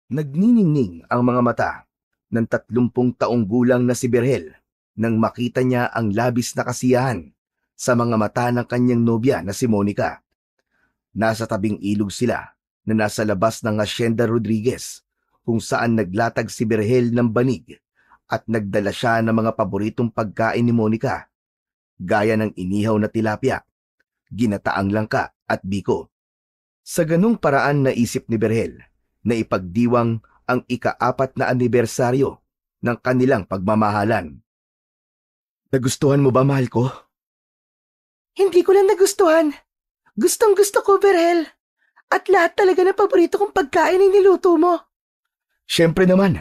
Nagniningning ang mga mata ng 30 taong gulang na si Berhel nang makita niya ang labis na kasiyahan sa mga mata ng kanyang nobya na si Monica. Nasa tabing ilog sila na nasa labas ng Hacienda Rodriguez kung saan naglatag si Berhel ng banig at nagdala siya ng mga paboritong pagkain ni Monica, gaya ng inihaw na tilapia, ginataang langka at biko. Sa ganung paraan naisip ni Berhel na ipagdiwang ang ika-4 na anibersaryo ng kanilang pagmamahalan. Nagustuhan mo ba, mahal ko? Hindi ko lang nagustuhan. Gustong-gusto ko, Berhel. At lahat talaga ng paborito kong pagkain ay niluto mo. Siyempre naman.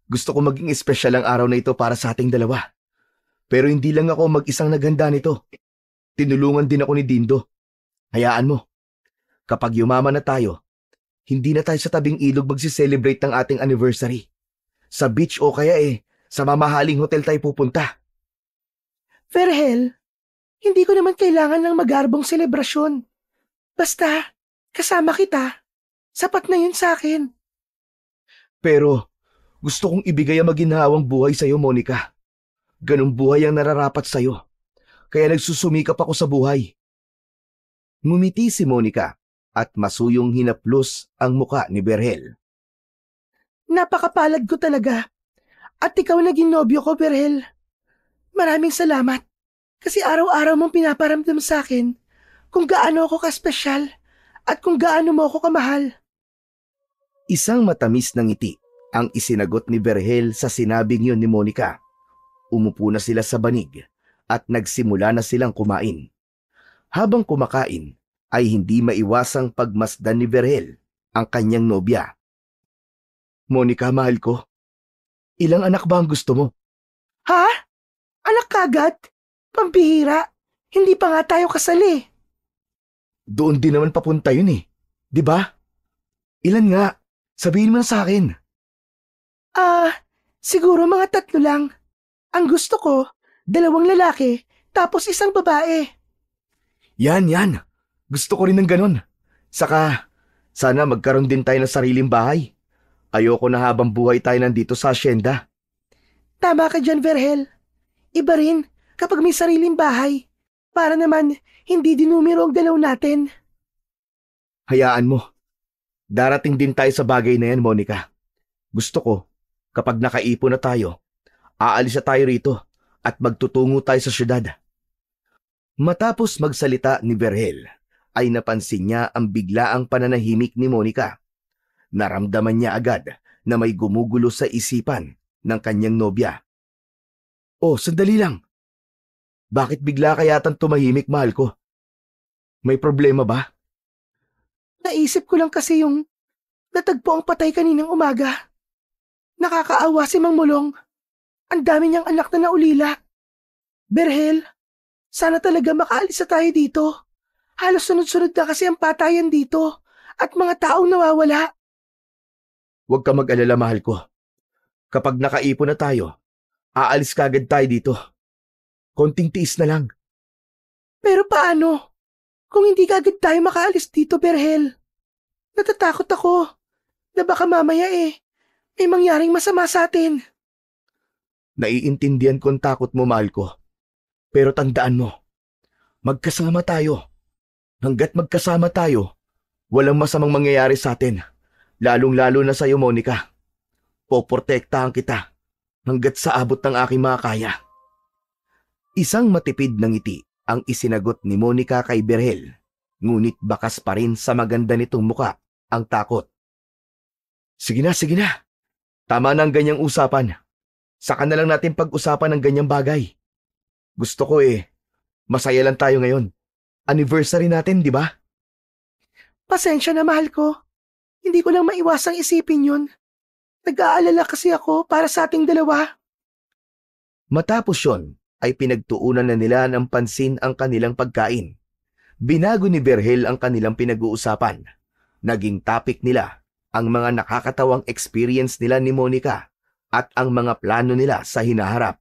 Gusto ko maging espesyal ang araw na ito para sa ating dalawa. Pero hindi lang ako mag-isang naghanda nito. Tinulungan din ako ni Dindo. Hayaan mo. Kapag yumaman na tayo, hindi na tayo sa tabing ilog magsi-celebrate ng ating anniversary. Sa beach o kaya sa mamahaling hotel tayo pupunta. Berhel, hindi ko naman kailangan ng magarbong selebrasyon. Basta, kasama kita. Sapat na yun sa akin. Pero gusto kong ibigay ang maginhawang buhay sa'yo, Monica. Ganong buhay ang nararapat sa'yo. Kaya nagsusumikap ako sa buhay. Ngumiti si Monica at masuyong hinaplos ang muka ni Berhel. Napakapalad ko talaga. At ikaw naging nobyo ko, Berhel. Maraming salamat. Kasi araw-araw mong pinaparamdam sa akin kung gaano ako kaspesyal at kung gaano mo ako kamahal. Isang matamis na ngiti ang isinagot ni Berhel sa sinabing yun ni Monica. Umupo na sila sa banig at nagsimula na silang kumain. Habang kumakain ay hindi maiwasang pagmasdan ni Berhel ang kanyang nobya. Monica, mahal ko, ilang anak ba ang gusto mo? Ha? Anak kagad? Pambihira. Hindi pa nga tayo kasali. Doon din naman papunta yun di ba? Ilan nga? Sabihin mo na sa akin. Siguro mga 3 lang. Ang gusto ko, 2 lalaki, tapos 1 babae. Yan. Gusto ko rin ng ganon. Saka, sana magkaroon din tayo ng sariling bahay. Ayoko na habang buhay tayo nandito sa asyenda. Tama ka dyan, Berhel. Iba rin kapag may sariling bahay. Para naman, hindi dinumero ang dalaw natin. Hayaan mo. Darating din tayo sa bagay na yan, Monica. Gusto ko, kapag nakaipon na tayo, aalis na tayo rito at magtutungo tayo sa syudad. Matapos magsalita ni Berhel, ay napansin niya ang biglaang pananahimik ni Monica. Naramdaman niya agad na may gumugulo sa isipan ng kanyang nobya. Oh, sandali lang. Bakit bigla kayatang tumahimik, mahal ko? May problema ba? Naisip ko lang kasi yung natagpo ang patay kaninang umaga. Nakakaawa si Mang Mulong. Ang dami niyang anak na naulila. Berhel, sana talaga makaalis na tayo dito. Halos sunod-sunod na kasi ang patayan dito at mga taong nawawala. Huwag ka mag-alala, mahal ko. Kapag nakaipon na tayo, aalis kagad tayo dito. Konting tiis na lang. Pero paano? Kung hindi kagad tayo makaalis dito, Berhel. Natatakot ako na baka mamaya may mangyaring masama sa atin. Naiintindihan ko ang takot mo, mahal ko. Pero tandaan mo, magkasama tayo. Hanggat magkasama tayo, walang masamang mangyayari sa atin. Lalong-lalo na sa'yo, Monica. Poprotektahan kita hanggat sa abot ng aking mga kaya. Isang matipid na ngiti ang isinagot ni Monica kay Berhel, ngunit bakas pa rin sa maganda nitong muka ang takot. Sige na. Tama na ang ganyang usapan. Saka na lang natin pag-usapan ng ganyang bagay. Gusto ko masaya lang tayo ngayon. Anniversary natin, di ba? Pasensya na, mahal ko. Hindi ko lang maiwasang isipin yun. Nag-aalala kasi ako para sa ating dalawa. Matapos yon, ay pinagtuunan na nila ng pansin ang kanilang pagkain. Binago ni Berhel ang kanilang pinag-uusapan. Naging topic nila ang mga nakakatawang experience nila ni Monica at ang mga plano nila sa hinaharap.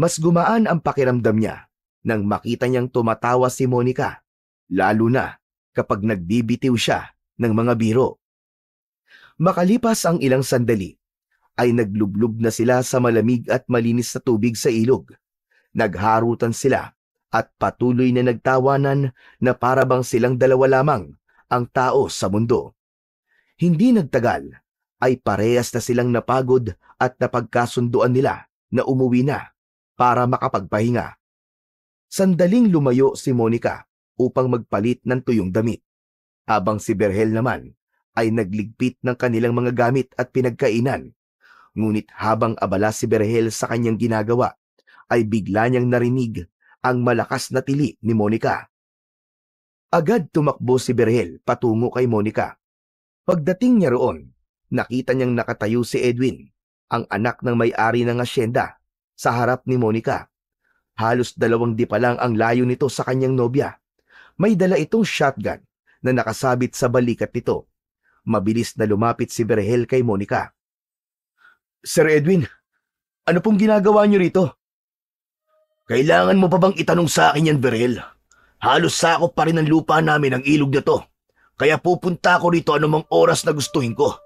Mas gumaan ang pakiramdam niya nang makita niyang tumatawa si Monica, lalo na kapag nagbibitiw siya ng mga biro. Makalipas ang ilang sandali, ay naglublob na sila sa malamig at malinis na tubig sa ilog. Nagharutan sila at patuloy na nagtawanan na para bang silang dalawa lamang ang tao sa mundo. Hindi nagtagal ay parehas na silang napagod at napagkasunduan nila na umuwi na para makapagpahinga. Sandaling lumayo si Monica upang magpalit ng tuyong damit, habang si Berhel naman ay nagligpit ng kanilang mga gamit at pinagkainan. Ngunit habang abala si Berhel sa kanyang ginagawa, ay bigla niyang narinig ang malakas na tili ni Monica. Agad tumakbo si Berhel patungo kay Monica. Pagdating niya roon, nakita niyang nakatayo si Edwin, ang anak ng may-ari ng asyenda, sa harap ni Monica. Halos 2 di pa lang ang layo nito sa kanyang nobya. May dala itong shotgun na nakasabit sa balikat nito. Mabilis na lumapit si Berhel kay Monica. Sir Edwin, ano pong ginagawa niyo rito? Kailangan mo pa bang itanong sa akin yan, Berhel? Halos sakop pa rin ang lupa namin ang ilog na to. Kaya pupunta ako rito anumang oras na gustuhin ko.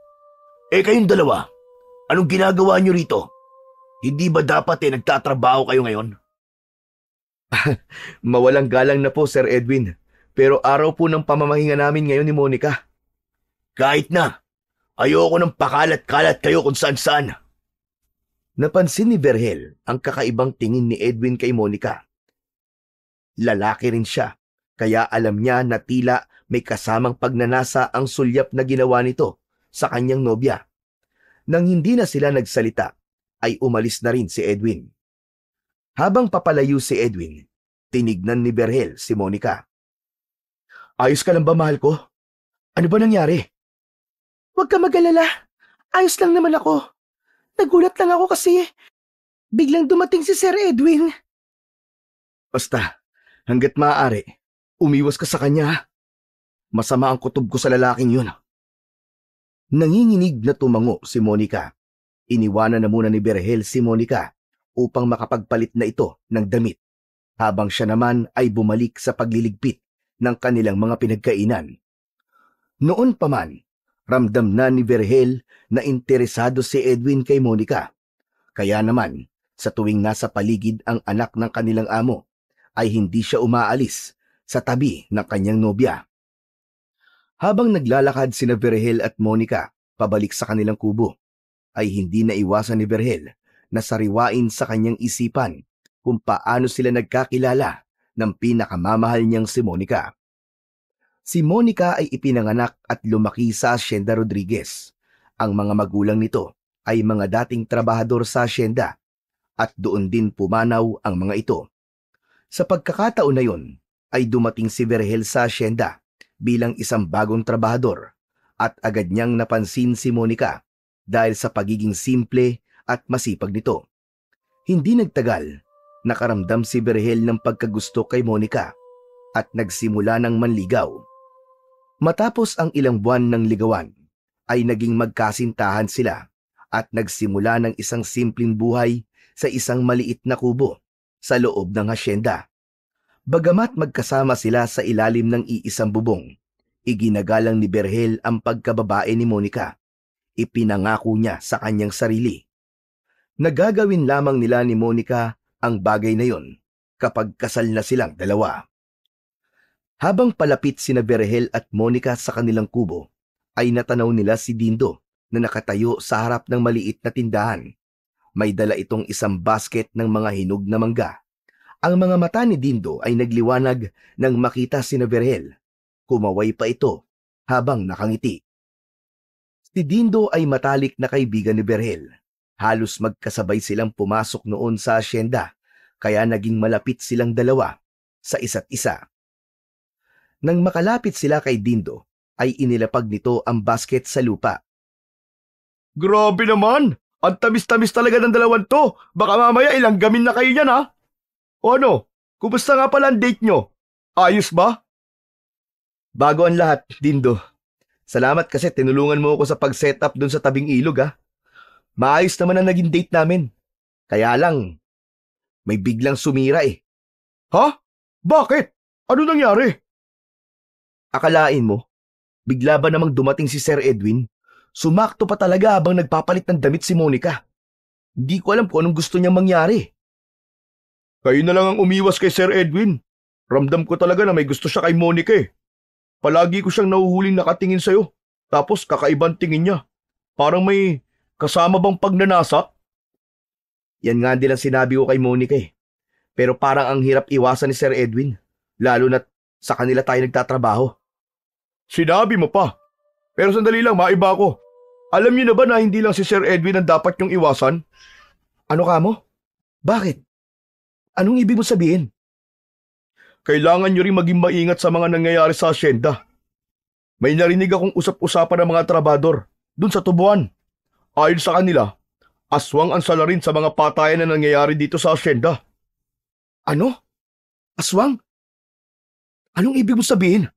Kayong dalawa, anong ginagawa niyo rito? Hindi ba dapat nagtatrabaho kayo ngayon? Mawalang galang na po, Sir Edwin. Pero araw po ng pamamahinga namin ngayon ni Monica. Kahit na. Ayoko ng pakalat-kalat kayo kung saan-saan. Napansin ni Berhel ang kakaibang tingin ni Edwin kay Monica. Lalaki rin siya, kaya alam niya na tila may kasamang pagnanasa ang sulyap na ginawa nito sa kanyang nobya. Nang hindi na sila nagsalita, ay umalis na rin si Edwin. Habang papalayo si Edwin, tinignan ni Berhel si Monica. Ayos ka lang ba, mahal ko? Ano ba nangyari? Huwag ka mag-alala. Ayos lang naman ako. Nagulat lang ako kasi biglang dumating si Sir Edwin. Basta, hanggat maaari, umiwas ka sa kanya. Masama ang kutob ko sa lalaking yun. Nanginginig na tumango si Monica. Iniwanan na muna ni Berhel si Monica upang makapagpalit na ito ng damit, habang siya naman ay bumalik sa pagliligpit ng kanilang mga pinagkainan. Noon pa man, ramdam na ni Berhel na interesado si Edwin kay Monica. Kaya naman, sa tuwing nasa paligid ang anak ng kanilang amo, ay hindi siya umaalis sa tabi ng kanyang nobya. Habang naglalakad sina Berhel at Monica pabalik sa kanilang kubo, ay hindi naiwasan ni Berhel na sariwain sa kanyang isipan kung paano sila nagkakilala ng pinakamamahal niyang si Monica. Si Monica ay ipinanganak at lumaki sa Hacienda Rodriguez. Ang mga magulang nito ay mga dating trabahador sa hacienda at doon din pumanaw ang mga ito. Sa pagkakataon na yon, ay dumating si Berhel sa hacienda bilang isang bagong trabahador at agad niyang napansin si Monica dahil sa pagiging simple at masipag nito. Hindi nagtagal, nakaramdam si Berhel ng pagkagusto kay Monica at nagsimula ng manligaw. Matapos ang ilang buwan ng ligawan, ay naging magkasintahan sila at nagsimula ng isang simpleng buhay sa isang maliit na kubo sa loob ng hacienda. Bagamat magkasama sila sa ilalim ng iisang bubong, iginagalang ni Berhel ang pagkababae ni Monica. Ipinangako niya sa kanyang sarili. Nagagawin lamang nila ni Monica ang bagay na yon kapag kasal na silang dalawa. Habang palapit sina Berhel at Monica sa kanilang kubo, ay natanaw nila si Dindo na nakatayo sa harap ng maliit na tindahan. May dala itong isang basket ng mga hinog na mangga. Ang mga mata ni Dindo ay nagliwanag nang makita sina Berhel. Kumaway pa ito habang nakangiti. Si Dindo ay matalik na kaibigan ni Berhel. Halos magkasabay silang pumasok noon sa hacienda, kaya naging malapit silang dalawa sa isa't isa. Nang makalapit sila kay Dindo, ay inilapag nito ang basket sa lupa. Grabe naman! Ang tamis-tamis talaga ng dalawan to! Baka mamaya ilanggamin na kayo niyan, ha? O ano? Kumusta nga pala ang date nyo? Ayos ba? Bago ang lahat, Dindo. Salamat kasi tinulungan mo ako sa pag-setup dun sa tabing ilog, ha? Maayos naman ang naging date namin. Kaya lang, may biglang sumira eh. Ha? Bakit? Ano nangyari? Akalain mo, bigla ba namang dumating si Sir Edwin? Sumakto pa talaga habang nagpapalit ng damit si Monica. Hindi ko alam kung anong gusto niyang mangyari. Kayo na lang ang umiwas kay Sir Edwin. Ramdam ko talaga na may gusto siya kay Monica eh. Palagi ko siyang nahuhuling nakatingin sa'yo. Tapos kakaibang tingin niya. Parang may kasama bang pagnanasa? Yan nga din ang sinabi ko kay Monica eh. Pero parang ang hirap iwasan ni Sir Edwin. Lalo na't sa kanila tayo nagtatrabaho. Sinabi mo pa. Pero sandali lang, maiba ko. Alam niyo na ba na hindi lang si Sir Edwin ang dapat niyong iwasan? Ano ka mo? Bakit? Anong ibig mo sabihin? Kailangan niyo rin maging maingat sa mga nangyayari sa asyenda. May narinig akong usap-usapan ng mga trabador dun sa tubuan. Ayon sa kanila, aswang ang salarin sa mga patayan na nangyayari dito sa asyenda. Ano? Aswang? Anong ibig mo sabihin?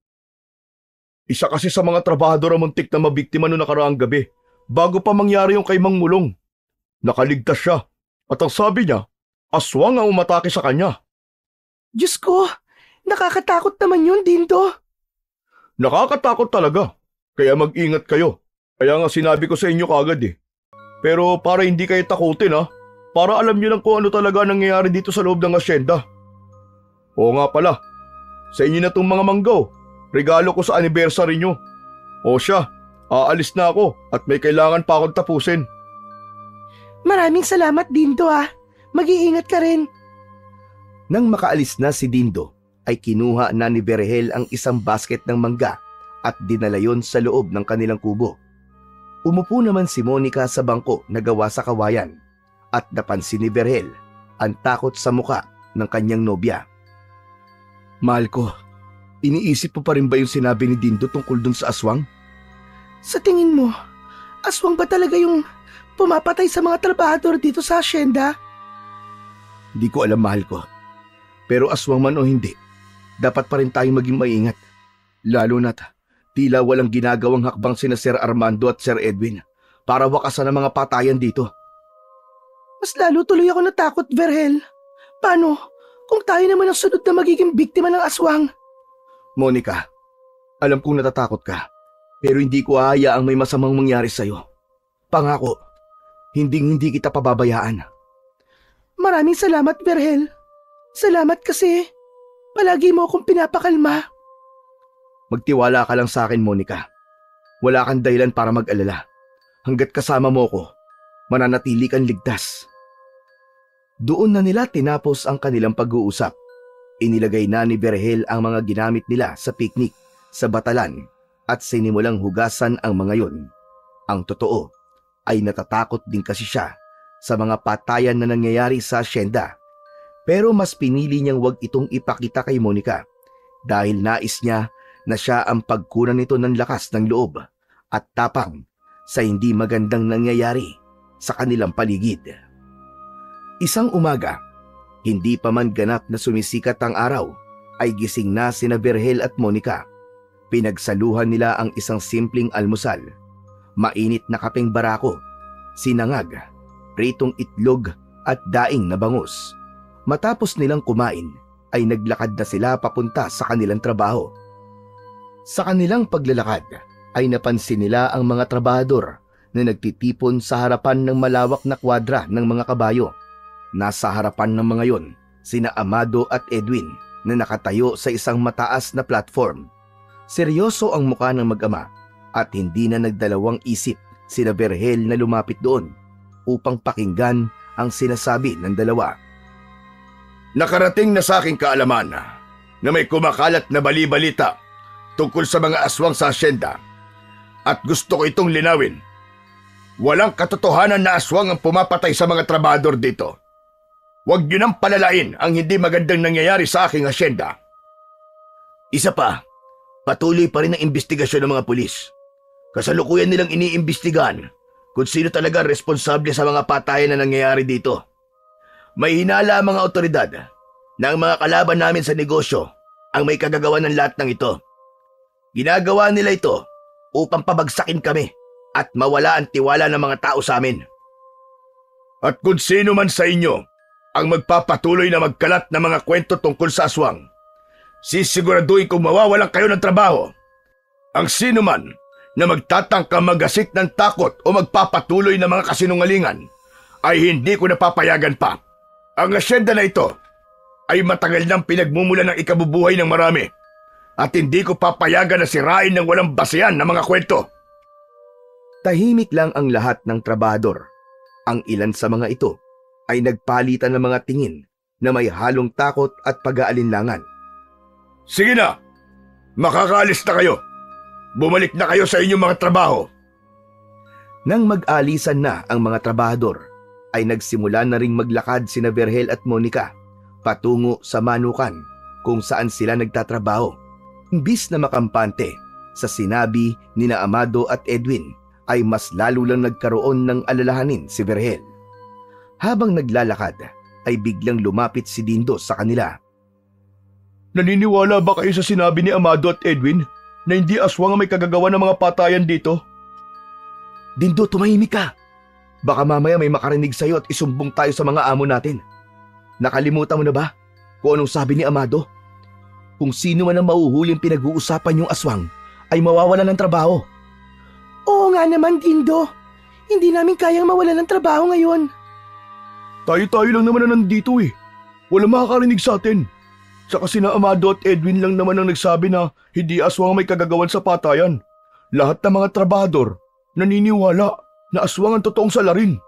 Isa kasi sa mga trabahador ang muntik na mabiktima noong nakaraang gabi bago pa mangyari yung kay Mang Mulong. Nakaligtas siya at ang sabi niya, aswang ang umatake sa kanya. Diyos ko, nakakatakot naman yun, Dindo. Nakakatakot talaga, kaya mag-ingat kayo. Kaya nga sinabi ko sa inyo kagad eh. Pero para hindi kayo takutin para alam niyo lang kung ano talaga nangyayari dito sa loob ng asyenda. Oo nga pala, sa inyo na tong mga manggaw. Regalo ko sa anniversary nyo. O siya, aalis na ako at may kailangan pa akong tapusin. Maraming salamat, Dindo Mag-iingat ka rin. Nang makaalis na si Dindo, ay kinuha na ni Berhel ang isang basket ng mangga at dinala yon sa loob ng kanilang kubo. Umupo naman si Monica sa bangko na gawa sa kawayan at napansin ni Berhel ang takot sa muka ng kanyang nobya. Mahal ko, iniisip mo pa rin ba yung sinabi ni Dindo tungkol dun sa aswang? Sa tingin mo, aswang ba talaga yung pumapatay sa mga trabahador dito sa asyenda? Hindi ko alam, mahal ko. Pero aswang man o hindi, dapat pa rin tayong maging maingat. Lalo na't tila walang ginagawang hakbang sina Sir Armando at Sir Edwin para wakasan ang mga patayan dito. Mas lalo tuloy ako natakot, Berhel. Paano kung tayo naman ang sunod na magiging biktima ng aswang? Monica, alam kong natatakot ka, pero hindi ko hahayaang may masamang mangyari sa'yo. Pangako, hindi kita pababayaan. Maraming salamat, Berhel. Salamat kasi palagi mo akong pinapakalma. Magtiwala ka lang sa akin, Monica. Wala kang dahilan para mag-alala. Hanggat kasama mo ko, mananatili kang ligtas. Doon na nila tinapos ang kanilang pag-uusap. Inilagay na ni Berhel ang mga ginamit nila sa picnic sa batalan at sinimulang hugasan ang mga yon. Ang totoo ay natatakot din kasi siya sa mga patayan na nangyayari sa asyenda. Pero mas pinili niyang wag itong ipakita kay Monica dahil nais niya na siya ang pagkunan nito ng lakas ng loob at tapang sa hindi magandang nangyayari sa kanilang paligid. Isang umaga, hindi pa man ganap na sumisikat ang araw, ay gising na sina Berhel at Monica. Pinagsaluhan nila ang isang simpleng almusal. Mainit na kapeng barako, sinangag, pritong itlog at daing na bangus. Matapos nilang kumain, ay naglakad na sila papunta sa kanilang trabaho. Sa kanilang paglalakad, ay napansin nila ang mga trabahador na nagtitipon sa harapan ng malawak na kwadra ng mga kabayo. Nasa harapan ng mga yon, sina Amado at Edwin na nakatayo sa isang mataas na platform. Seryoso ang mukha ng mag-ama at hindi na nagdalawang isip sina Berhel na lumapit doon upang pakinggan ang sinasabi ng dalawa. Nakarating na sa aking kaalaman na may kumakalat na bali-balita tungkol sa mga aswang sa asyenda at gusto ko itong linawin. Walang katotohanan na aswang ang pumapatay sa mga trabahador dito. Huwag niyo nang palalain ang hindi magandang nangyayari sa aking asyenda. Isa pa, patuloy pa rin ang investigasyon ng mga pulis. Kasalukuyan nilang iniimbestigahan kung sino talaga responsable sa mga patayan na nangyayari dito. May hinala ang mga otoridad na ang mga kalaban namin sa negosyo ang may kagagawa ng lahat ng ito. Ginagawa nila ito upang pabagsakin kami at mawala ang tiwala ng mga tao sa amin. At kung sino man sa inyo ang magpapatuloy na magkalat ng mga kwento tungkol sa aswang, sisiguraduhin kong mawawalan kayo ng trabaho. Ang sino man na magtatangka magasit ng takot o magpapatuloy ng mga kasinungalingan ay hindi ko napapayagan pa. Ang asyenda na ito ay matagal nang pinagmumula ng ikabubuhay ng marami at hindi ko papayagan na sirain ng walang basehan na mga kwento. Tahimik lang ang lahat ng trabahador. Ang ilan sa mga ito ay nagpalitan ng mga tingin na may halong takot at pag-aalinlangan. Sige na! Makakaalis na kayo! Bumalik na kayo sa inyong mga trabaho! Nang mag-alisan na ang mga trabahador, ay nagsimula na ring maglakad sina Berhel at Monica patungo sa manukan kung saan sila nagtatrabaho. Imbis na makampante sa sinabi ni na Amado at Edwin, ay mas lalo lang nagkaroon ng alalahanin si Berhel. Habang naglalakad, ay biglang lumapit si Dindo sa kanila. Naniniwala ba kayo sa sinabi ni Amado at Edwin na hindi aswang ang may kagagawa ng mga patayan dito? Dindo, tumahimik ka. Baka mamaya may makarinig sa'yo at isumbong tayo sa mga amo natin. Nakalimutan mo na ba kung anong sabi ni Amado? Kung sino man ang mahuhuling pinag-uusapan yung aswang ay mawawala ng trabaho. Oo nga naman, Dindo. Hindi namin kayang mawala ng trabaho ngayon. Tayo-tayo lang naman na nandito eh. Walang makakarinig sa atin. Saka sina Amado at Edwin lang naman ang nagsabi na hindi aswang ang may kagagawan sa patayan. Lahat ng mga trabahador naniniwala na aswang ang totoong salarin.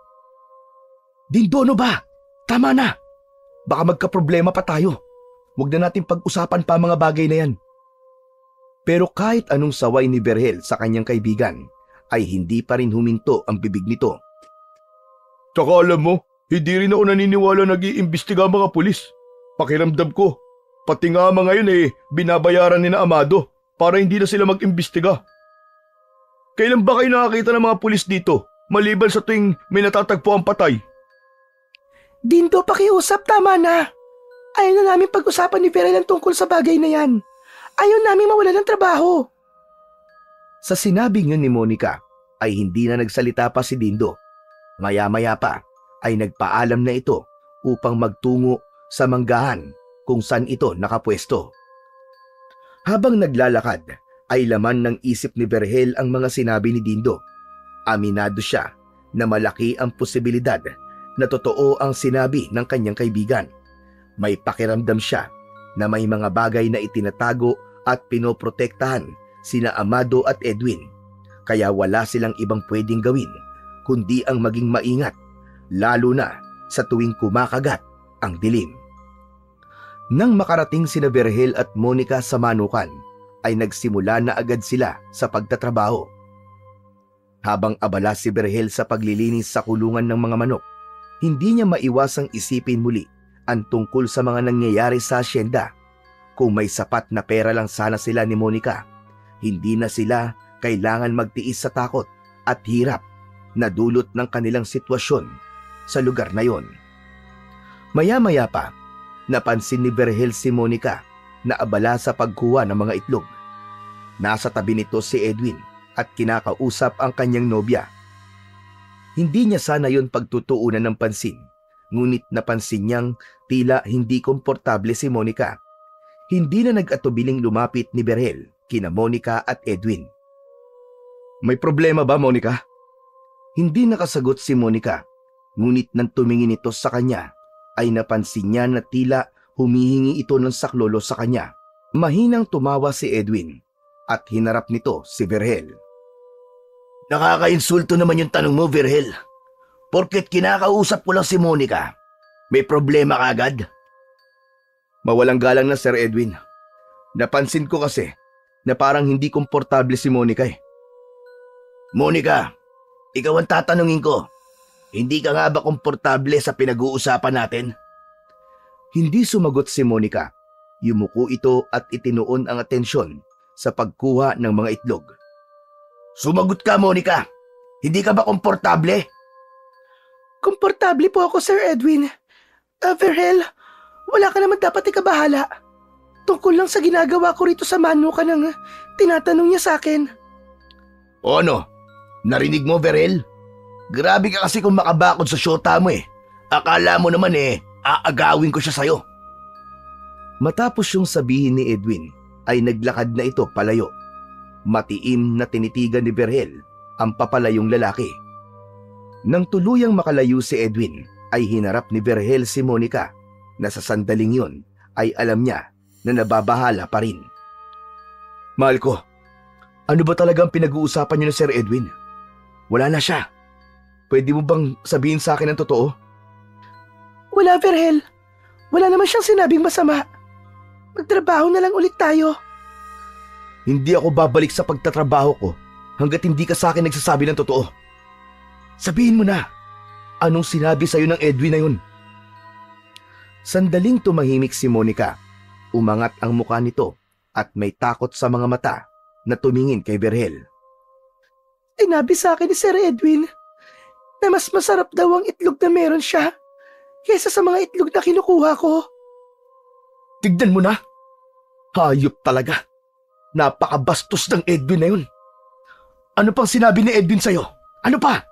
Dindo, ano ba? Tama na. Baka magkaproblema pa tayo. Huwag na natin pag-usapan pa mga bagay na yan. Pero kahit anong saway ni Berhel sa kanyang kaibigan, ay hindi pa rin huminto ang bibig nito. Tsaka alam mo, hindi rin ako naniniwala nag-iimbestiga ang mga pulis. Pakiramdam ko, pati nga mga yun binabayaran ni na Amado para hindi na sila mag-imbestiga. Kailan ba kayo nakakita ng mga pulis dito, maliban sa tuwing may natatagpo ang patay? Dindo, pakiusap, tama na. Ayaw na namin pag-usapan ni Berhel ang tungkol sa bagay na yan. Ayaw namin mawala ng trabaho. Sa sinabing yun ni Monica, ay hindi na nagsalita pa si Dindo. Maya-maya pa ay nagpaalam na ito upang magtungo sa manggahan kung saan ito nakapwesto. Habang naglalakad, ay laman ng isip ni Berhel ang mga sinabi ni Dindo. Aminado siya na malaki ang posibilidad na totoo ang sinabi ng kanyang kaibigan. May pakiramdam siya na may mga bagay na itinatago at pinoprotektahan sina Amado at Edwin, kaya wala silang ibang pwedeng gawin kundi ang maging maingat, lalo na sa tuwing kumakagat ang dilim. Nang makarating sina Berhel at Monica sa manukan, ay nagsimula na agad sila sa pagtatrabaho. Habang abala si Berhel sa paglilinis sa kulungan ng mga manok, hindi niya maiwasang isipin muli ang tungkol sa mga nangyayari sa asyenda. Kung may sapat na pera lang sana sila ni Monica, hindi na sila kailangan magtiis sa takot at hirap na dulot ng kanilang sitwasyon sa lugar na yon. Maya-maya pa, napansin ni Berhel si Monica na abala sa pagkuha ng mga itlog. Nasa tabi nito si Edwin at kinakausap ang kanyang nobya. Hindi niya sana yon pagtutuunan ng pansin, ngunit napansin niyang tila hindi komportable si Monica. Hindi na nag-atubiling lumapit ni Berhel kina Monica at Edwin. May problema ba, Monica? Hindi nakasagot si Monica, ngunit nang tumingin ito sa kanya, ay napansin niya na tila humihingi ito ng saklolo sa kanya. Mahinang tumawa si Edwin at hinarap nito si Berhel. Nakakainsulto naman yung tanong mo, Berhel. Porket kinakausap ko lang si Monica, may problema ka agad? Mawalang galang na, Sir Edwin. Napansin ko kasi na parang hindi komportable si Monica eh. Monica, ikaw ang tatanungin ko. Hindi ka nga ba komportable sa pinag-uusapan natin? Hindi sumagot si Monica. Yumuko ito at itinuon ang atensyon sa pagkuha ng mga itlog. Sumagot ka, Monica. Hindi ka ba komportable? Komportable po ako, Sir Edwin. Berhel, wala ka naman dapat ikabahala. Tungkol lang sa ginagawa ko rito sa manukan ng tinatanong niya sa akin. O ano? Narinig mo, Berhel? Grabe ka kasi kung makabakod sa syota mo eh. Akala mo naman aagawin ko siya sa'yo. Matapos yung sabihin ni Edwin, ay naglakad na ito palayo. Matiim na tinitigan ni Berhel ang papalayong lalaki. Nang tuluyang makalayo si Edwin, ay hinarap ni Berhel si Monica na sa sandaling yun ay alam niya na nababahala pa rin. Mahal ko, ano ba talagang pinag-uusapan niyo ni Sir Edwin? Wala na siya. Pwede mo bang sabihin sa akin ang totoo? Wala, Berhel. Wala naman siyang sinabing masama. Magtrabaho na lang ulit tayo. Hindi ako babalik sa pagtatrabaho ko hanggat hindi ka sa akin nagsasabi ng totoo. Sabihin mo na, anong sinabi sa'yo ng Edwin na yun? Sandaling tumahimik si Monica. Umangat ang mukha nito at may takot sa mga mata na tumingin kay Berhel. Sinabi sa akin ni Sir Edwin na mas masarap daw ang itlog na meron siya kaysa sa mga itlog na kinukuha ko. Tignan mo na. Hayop talaga. Napakabastos ng Edwin na yun. Ano pang sinabi ni Edwin sa'yo? Ano pa?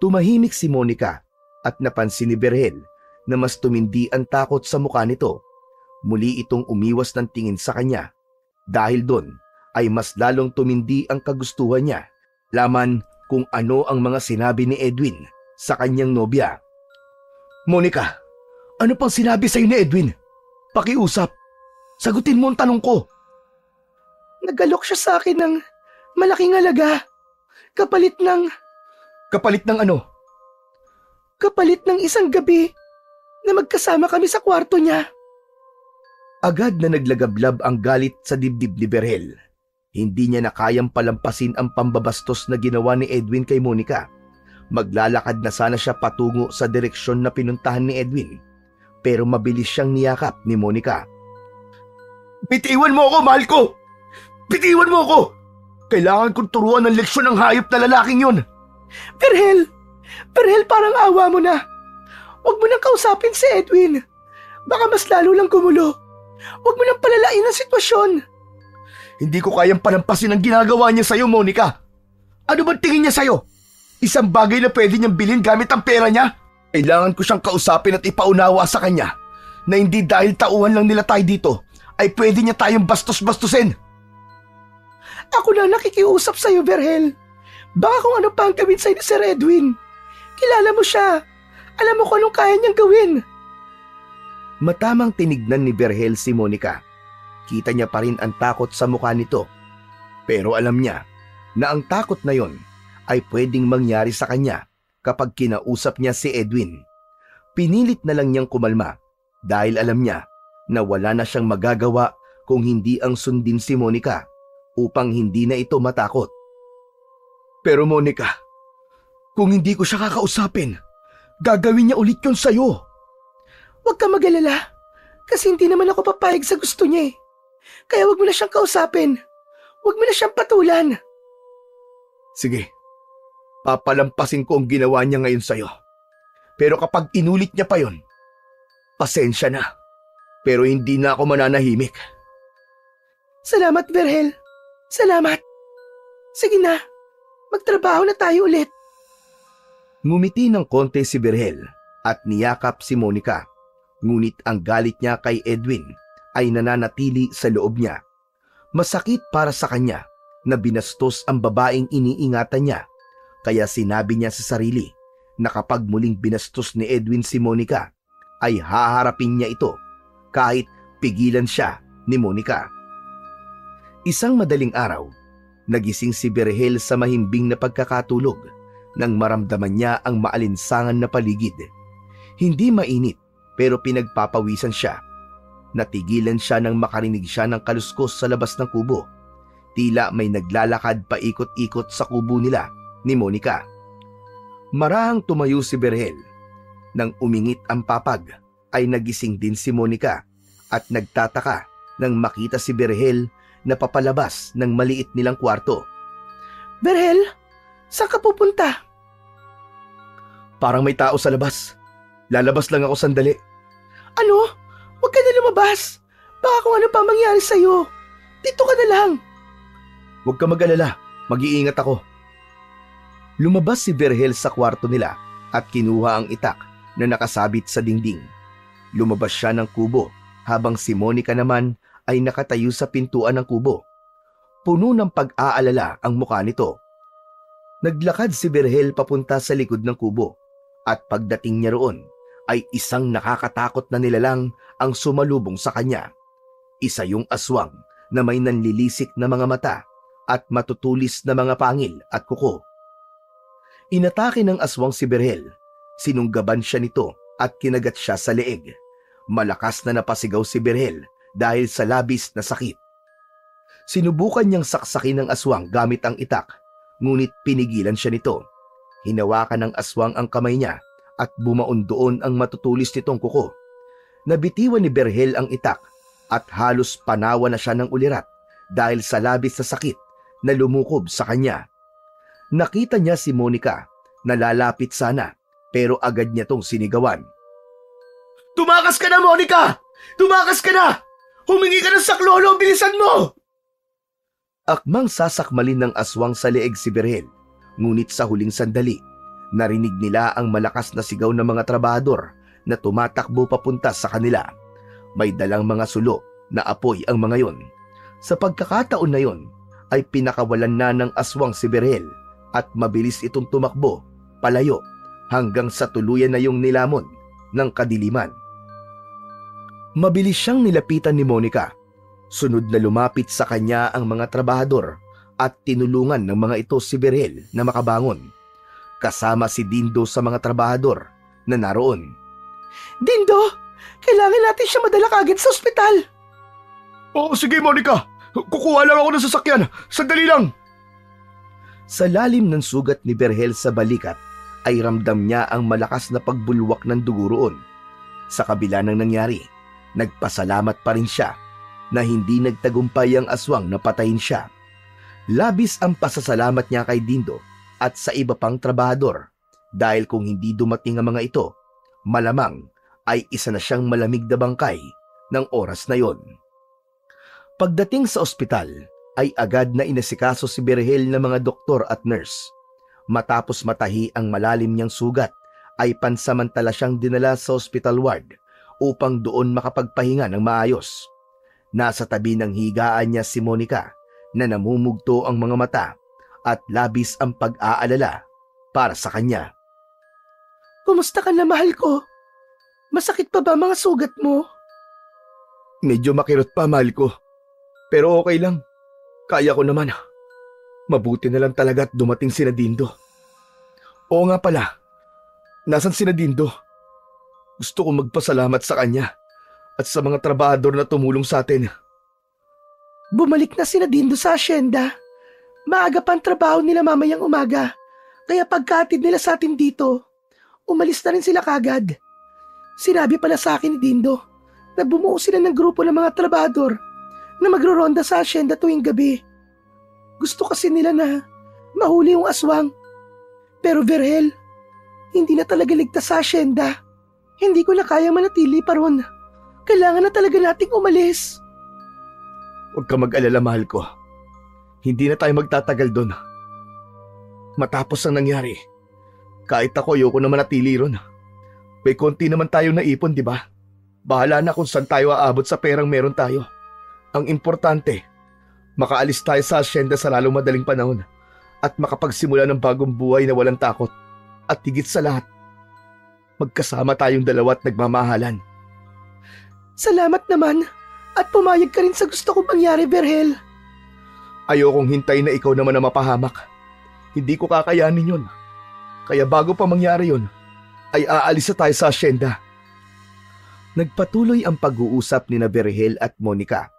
Tumahimik si Monica at napansin ni Berhel na mas tumindi ang takot sa mukha nito. Muli itong umiwas ng tingin sa kanya. Dahil doon ay mas lalong tumindi ang kagustuhan niya laman kung ano ang mga sinabi ni Edwin sa kanyang nobya. Monica, ano pang sinabi sa'yo ni Edwin? Pakiusap. Sagutin mo ang tanong ko. Nagalok siya sa akin ng malaking halaga. Kapalit ng ano? Kapalit ng isang gabi na magkasama kami sa kwarto niya. Agad na naglagablab ang galit sa dibdib ni Berhel. Hindi niya na kayang palampasin ang pambabastos na ginawa ni Edwin kay Monica. Maglalakad na sana siya patungo sa direksyon na pinuntahan ni Edwin. Pero mabilis siyang niyakap ni Monica. Bitiwan mo ako, mahal ko! Bitiwan mo ako! Kailangan kong turuan ng leksyon ng hayop na lalaking yun! Berhel! Berhel, parang awa mo na! Huwag mo nang kausapin si Edwin! Baka mas lalo lang gumulo! Huwag mo nang palalain ang sitwasyon! Hindi ko kayang palampasin ang ginagawa niya sa'yo, Monica! Ano bang tingin niya sa'yo? Isang bagay na pwede niyang bilhin gamit ang pera niya? Kailangan ko siyang kausapin at ipaunawa sa kanya na hindi dahil tauhan lang nila tayo dito ay pwede niya tayong bastos-bastusin. Ako na nakikiusap sa'yo, Berhel. Baka kung ano pa ang gawin sa'yo ni Sir Edwin. Kilala mo siya. Alam mo kung anong kaya niyang gawin. Matamang tinignan ni Berhel si Monica. Kita niya pa rin ang takot sa mukha nito. Pero alam niya na ang takot na yon ay pwedeng mangyari sa kanya kapag kinausap niya si Edwin. Pinilit na lang niyang kumalma dahil alam niya na wala na siyang magagawa kung hindi ang sundin si Monica upang hindi na ito matakot. Pero Monica, kung hindi ko siya kakausapin, gagawin niya ulit yun sa'yo. Huwag ka mag-alala kasi hindi naman ako papayag sa gusto niya eh. Kaya huwag mo na siyang kausapin. Huwag mo na siyang patulan. Sige, papalampasin ko ang ginawa niya ngayon sa'yo. Pero kapag inulit niya pa yon, pasensya na. Pero hindi na ako mananahimik. Salamat, Berhel. Salamat. Sige na, magtrabaho na tayo ulit. Ngumiti ng konti si Berhel at niyakap si Monica. Ngunit ang galit niya kay Edwin ay nananatili sa loob niya. Masakit para sa kanya na binastos ang babaeng iniingatan niya. Kaya sinabi niya sa sarili na kapag muling binastos ni Edwin si Monica, ay haharapin niya ito kahit pigilan siya ni Monica. Isang madaling araw, nagising si Berhel sa mahimbing na pagkakatulog nang maramdaman niya ang maalinsangan na paligid. Hindi mainit pero pinagpapawisan siya. Natigilan siya nang makarinig siya ng kaluskos sa labas ng kubo. Tila may naglalakad paikot-ikot sa kubo nila ni Monica. Marahang tumayo si Berhel. Nang umingit ang papag, ay nagising din si Monica at nagtataka nang makita si Berhel na papalabas ng maliit nilang kwarto. Berhel, saan ka pupunta? Parang may tao sa labas. Lalabas lang ako sandali. Ano? Huwag ka na lumabas. Baka kung ano pa mangyari sa'yo. Dito ka na lang. Huwag ka mag-alala. Mag-iingat ako. Lumabas si Berhel sa kwarto nila at kinuha ang itak na nakasabit sa dingding. Lumabas siya ng kubo habang si Monica naman ay nakatayo sa pintuan ng kubo. Puno ng pag-aalala ang mukha nito. Naglakad si Berhel papunta sa likod ng kubo at pagdating niya roon ay isang nakakatakot na nilalang ang sumalubong sa kanya. Isa yung aswang na may nanlilisik na mga mata at matutulis na mga pangil at kuko. Inatake ng aswang si Berhel. Sinunggaban siya nito at kinagat siya sa leeg. Malakas na napasigaw si Berhel dahil sa labis na sakit. Sinubukan niyang saksakin ng aswang gamit ang itak, ngunit pinigilan siya nito. Hinawakan ng aswang ang kamay niya at bumaon doon ang matutulis nitong kuko. Nabitiwan ni Berhel ang itak at halos panawa na siya ng ulirat dahil sa labis na sakit na lumukob sa kanya. Nakita niya si Monica na lalapit sana pero agad niya tong sinigawan. "Tumakas ka na, Monica! Tumakas ka na! Humingi ka ng saklolo! Bilisan mo!" Akmang sasakmalin ng aswang sa leeg si Berhel, ngunit sa huling sandali, narinig nila ang malakas na sigaw ng mga trabahador na tumatakbo papunta sa kanila. May dalang mga sulo na apoy ang mga yon. Sa pagkakataon na yon, ay pinakawalan na ng aswang si Berhel at mabilis itong tumakbo, palayo, hanggang sa tuluyan na yung nilamon ng kadiliman. Mabilis siyang nilapitan ni Monica. Sunod na lumapit sa kanya ang mga trabahador at tinulungan ng mga ito si Berhel na makabangon. Kasama si Dindo sa mga trabahador na naroon. Dindo, kailangan natin siya madala kagad sa ospital. "Oo, sige Monica. Kukuha lang ako ng sasakyan. Sandali lang." Sa lalim ng sugat ni Berhel sa balikat ay ramdam niya ang malakas na pagbulwak ng dugo roon. Sa kabila ng nangyari, nagpasalamat pa rin siya na hindi nagtagumpay ang aswang na patayin siya. Labis ang pasasalamat niya kay Dindo at sa iba pang trabahador dahil kung hindi dumating ang mga ito, malamang ay isa na siyang malamig na bangkay ng oras na yon. Pagdating sa ospital, ay agad na inasikaso si Berhel ng mga doktor at nurse. Matapos matahi ang malalim niyang sugat, ay pansamantala siyang dinala sa hospital ward upang doon makapagpahinga ng maayos. Nasa tabi ng higaan niya si Monica na namumugto ang mga mata at labis ang pag-aalala para sa kanya. Kumusta ka na, mahal ko? Masakit pa ba mga sugat mo? Medyo makirot pa, mahal ko. Pero okay lang. Kaya ko naman. Mabuti na lang talaga at dumating si Dindo. Oo nga pala. Nasaan si Dindo? Gusto ko magpasalamat sa kanya at sa mga trabahador na tumulong sa atin. Bumalik na si Dindo sa asyenda. Maaga pa ang trabaho nila mamayang umaga. Kaya pagkatid nila sa atin dito, umalis na rin sila kagad. Sinabi pala sa akin ni Dindo na bumuo sila ng grupo ng mga trabahador na magro-ronda sa asyenda tuwing gabi. Gusto kasi nila na mahuli yung aswang. Pero Berhel, hindi na talaga ligtas sa asyenda. Hindi ko na kayang manatili pa ron. Kailangan na talaga nating umalis. Huwag ka mag-alala, mahal ko. Hindi na tayo magtatagal doon. Matapos ang nangyari, kahit ako ayoko na manatili ron. May konti naman tayong naipon, di ba? Bahala na kung saan tayo aabot sa perang meron tayo. Ang importante, makaalis tayo sa asyenda sa lalong madaling panahon at makapagsimula ng bagong buhay na walang takot. At higit sa lahat, magkasama tayong dalawa at nagmamahalan. Salamat naman at pumayag ka rin sa gusto kong mangyari, Berhel. Ayokong hintay na ikaw naman na mapahamak. Hindi ko kakayanin yun. Kaya bago pa mangyari yun, ay aalis na tayo sa asyenda. Nagpatuloy ang pag-uusap ni Berhel at Monica.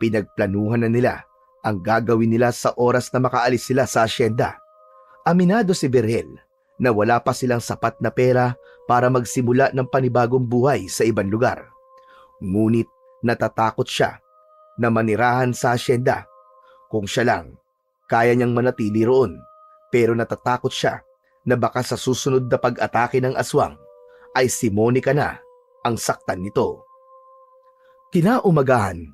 Pinagplanuhan na nila ang gagawin nila sa oras na makaalis sila sa asyenda. Aminado si Berhel na wala pa silang sapat na pera para magsimula ng panibagong buhay sa ibang lugar. Ngunit natatakot siya na manirahan sa asyenda. Kung siya lang, kaya niyang manatili roon, pero natatakot siya na baka sa susunod na pag-atake ng aswang ay si Monica na ang saktan nito. Kinaumagahan,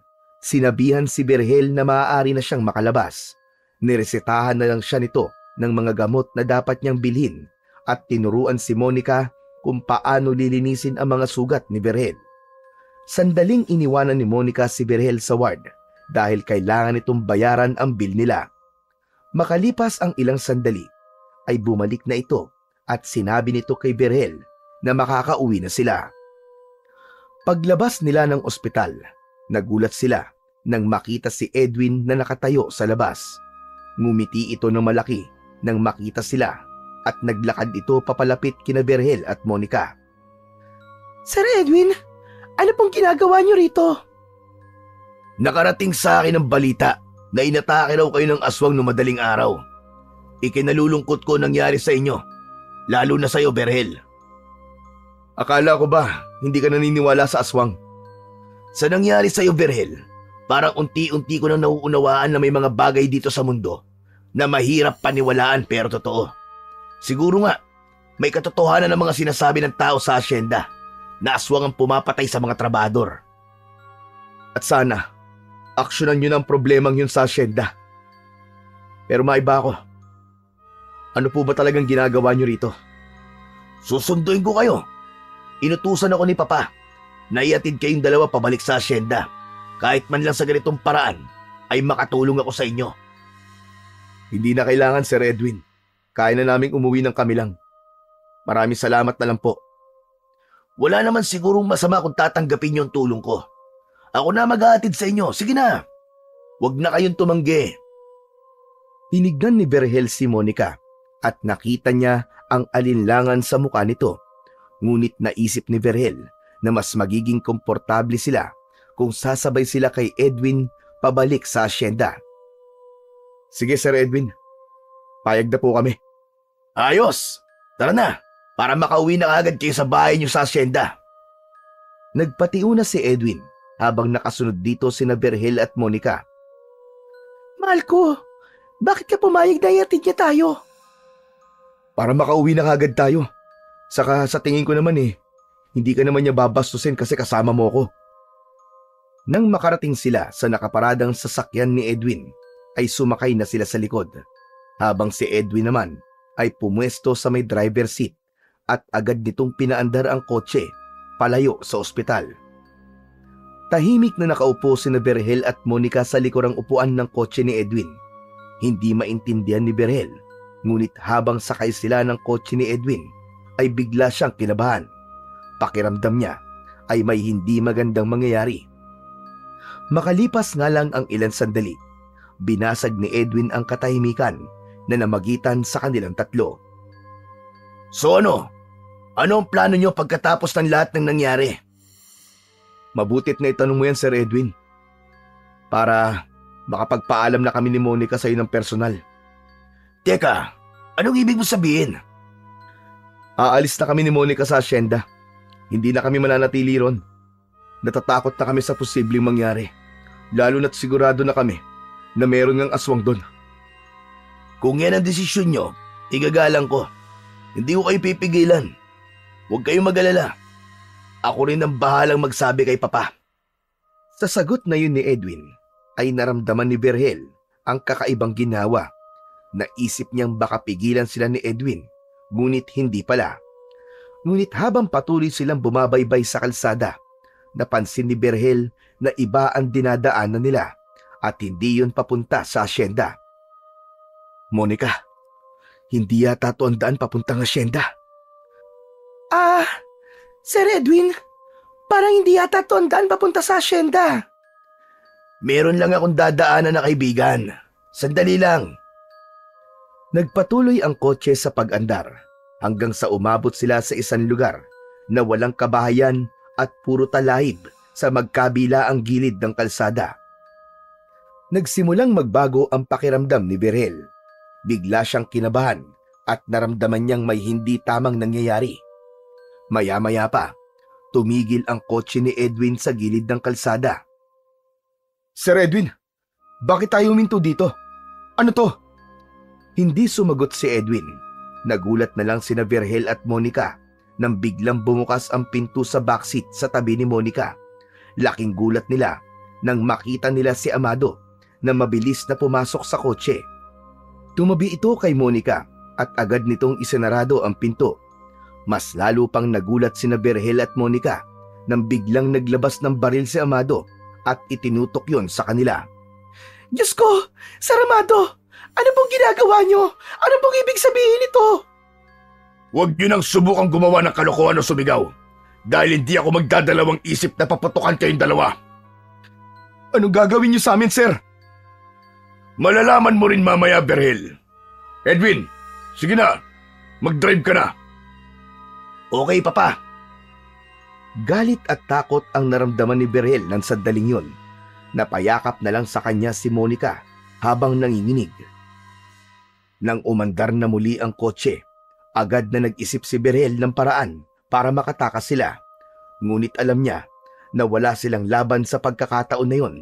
sinabihan si Berhel na maaari na siyang makalabas. Niresetahan na lang siya nito ng mga gamot na dapat niyang bilhin at tinuruan si Monica kung paano lilinisin ang mga sugat ni Berhel. Sandaling iniwanan ni Monica si Berhel sa ward dahil kailangan itong bayaran ang bill nila. Makalipas ang ilang sandali ay bumalik na ito at sinabi nito kay Berhel na makakauwi na sila. Paglabas nila ng ospital, nagulat sila nang makita si Edwin na nakatayo sa labas. Ngumiti ito ng malaki nang makita sila at naglakad ito papalapit kina Berhel at Monica. Sir Edwin, ano pong ginagawa niyo rito? Nakarating sa akin ang balita na inatake raw kayo ng aswang no madaling araw. Ikinalulungkot ko nangyari sa inyo, lalo na sa iyo, Berhel. Akala ko ba hindi ka naniniwala sa aswang? Sa nangyari sa iyo, Berhel, parang unti-unti ko nang nauunawaan na may mga bagay dito sa mundo na mahirap paniwalaan pero totoo. Siguro nga, may katotohanan ng mga sinasabi ng tao sa asyenda na aswang ang pumapatay sa mga trabador. At sana, aksyonan nyo ng problemang yun sa asyenda. Pero maiba ako. Ano po ba talagang ginagawa nyo rito? Susunduin ko kayo. Inutusan ako ni Papa na iatid kayong dalawa pabalik sa asyenda. Kahit man lang sa ganitong paraan, ay makatulong ako sa inyo. Hindi na kailangan, Sir Edwin. Kaya na naming umuwi ng kami lang. Maraming salamat na lang po. Wala naman sigurong masama kung tatanggapin yung tulong ko. Ako na mag-aatid sa inyo. Sige na. Huwag na kayong tumanggi. Tinignan ni Berhel si Monica at nakita niya ang alinlangan sa mukha nito. Ngunit naisip ni Berhel na mas magiging komportable sila kung sasabay sila kay Edwin pabalik sa asyenda. Sige, Sir Edwin. Payag na po kami. Ayos! Tara na, para makauwi na agad kayo sa bahay niyo sa asyenda. Nagpatiuna si Edwin habang nakasunod dito sina Berhel at Monica. Mahal ko, bakit ka pumayag na iatid niya tayo? Para makauwi na agad tayo. Saka sa tingin ko naman hindi ka naman niya babastusin kasi kasama mo ko. Nang makarating sila sa nakaparadang sasakyan ni Edwin, ay sumakay na sila sa likod, habang si Edwin naman ay pumwesto sa may driver seat at agad nitong pinaandar ang kotse palayo sa ospital. Tahimik na nakaupo sina Berhel at Monica sa likurang upuan ng kotse ni Edwin. Hindi maintindihan ni Berhel, ngunit habang sakay sila ng kotse ni Edwin, ay bigla siyang kinabahan. Pakiramdam niya ay may hindi magandang mangyayari. Makalipas nga lang ang ilang sandali, binasag ni Edwin ang katahimikan na namagitan sa kanilang tatlo. So ano? Ano ang plano niyo pagkatapos ng lahat ng nangyari? Mabutit na itanong mo yan, Sir Edwin. Para makapagpaalam na kami ni Monica sa iyo ng personal. Teka, anong ibig mo sabihin? Aalis na kami ni Monica sa asyenda. Hindi na kami mananatili ron. Natatakot na kami sa posibleng mangyari. Lalo na't sigurado na kami na meron ngang aswang doon. Kung yan ang desisyon nyo, igagalang ko. Hindi ko kayo pipigilan. Huwag kayong mag-alala. Ako rin ang bahalang magsabi kay Papa. Sa sagot na yun ni Edwin, ay naramdaman ni Berhel ang kakaibang ginawa. Naisip niyang baka pigilan sila ni Edwin, ngunit hindi pala. Ngunit habang patuloy silang bumabaybay sa kalsada, napansin ni Berhel na iba ang dinadaanan nila at hindi yun papunta sa asyenda. Monica, hindi yata ito ang daan papuntang asyenda. Sir Edwin, parang hindi yata ito ang daan papunta sa asyenda. Meron lang akong dadaanan na kaibigan. Sandali lang. Nagpatuloy ang kotse sa pag-andar hanggang sa umabot sila sa isang lugar na walang kabahayan at puro talahib sa magkabila ang gilid ng kalsada. Nagsimulang magbago ang pakiramdam ni Berhel. Bigla siyang kinabahan at naramdaman niyang may hindi tamang nangyayari. Maya-maya pa, tumigil ang kotse ni Edwin sa gilid ng kalsada. Sir Edwin, bakit tayo huminto dito? Ano to? Hindi sumagot si Edwin. Nagulat na lang sina Berhel at Monica nang biglang bumukas ang pinto sa backseat sa tabi ni Monica. Laking gulat nila nang makita nila si Amado na mabilis na pumasok sa kotse. Tumabi ito kay Monica at agad nitong isinarado ang pinto. Mas lalo pang nagulat sina Berhel at Monica nang biglang naglabas ng baril si Amado at itinutok yon sa kanila. Diyos ko! Sir Amado! Ano pong ginagawa nyo? Ano pong ibig sabihin ito? Huwag niyo nang subukang gumawa ng kalokohan o sumigaw. Dahil hindi ako magdadalawang isip na paputukan kayong dalawa. Anong gagawin niyo sa amin, sir? Malalaman mo rin mamaya, Berhel. Edwin, sige na. Mag-drive ka na. Okay, Papa. Galit at takot ang naramdaman ni Berhel ng sandaling yun. Napayakap na lang sa kanya si Monica habang nanginginig. Nang umandar na muli ang kotse, agad na nag-isip si Berhel ng paraan para makatakas sila. Ngunit alam niya na wala silang laban sa pagkakataon na yon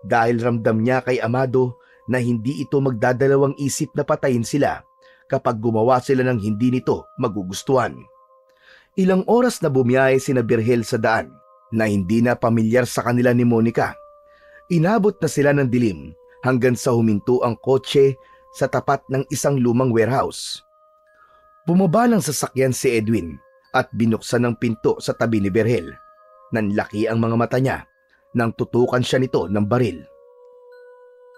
dahil ramdam niya kay Amado na hindi ito magdadalawang isip na patayin sila kapag gumawa sila ng hindi nito magugustuhan. Ilang oras na bumiyahe sina Berhel sa daan na hindi na pamilyar sa kanila ni Monica. Inabot na sila ng dilim hanggang sa huminto ang kotse sa tapat ng isang lumang warehouse. Bumaba ng sasakyan si Edwin at binuksan ng pinto sa tabi ni Berhel. Nanlaki ang mga mata niya nang tutukan siya nito ng baril.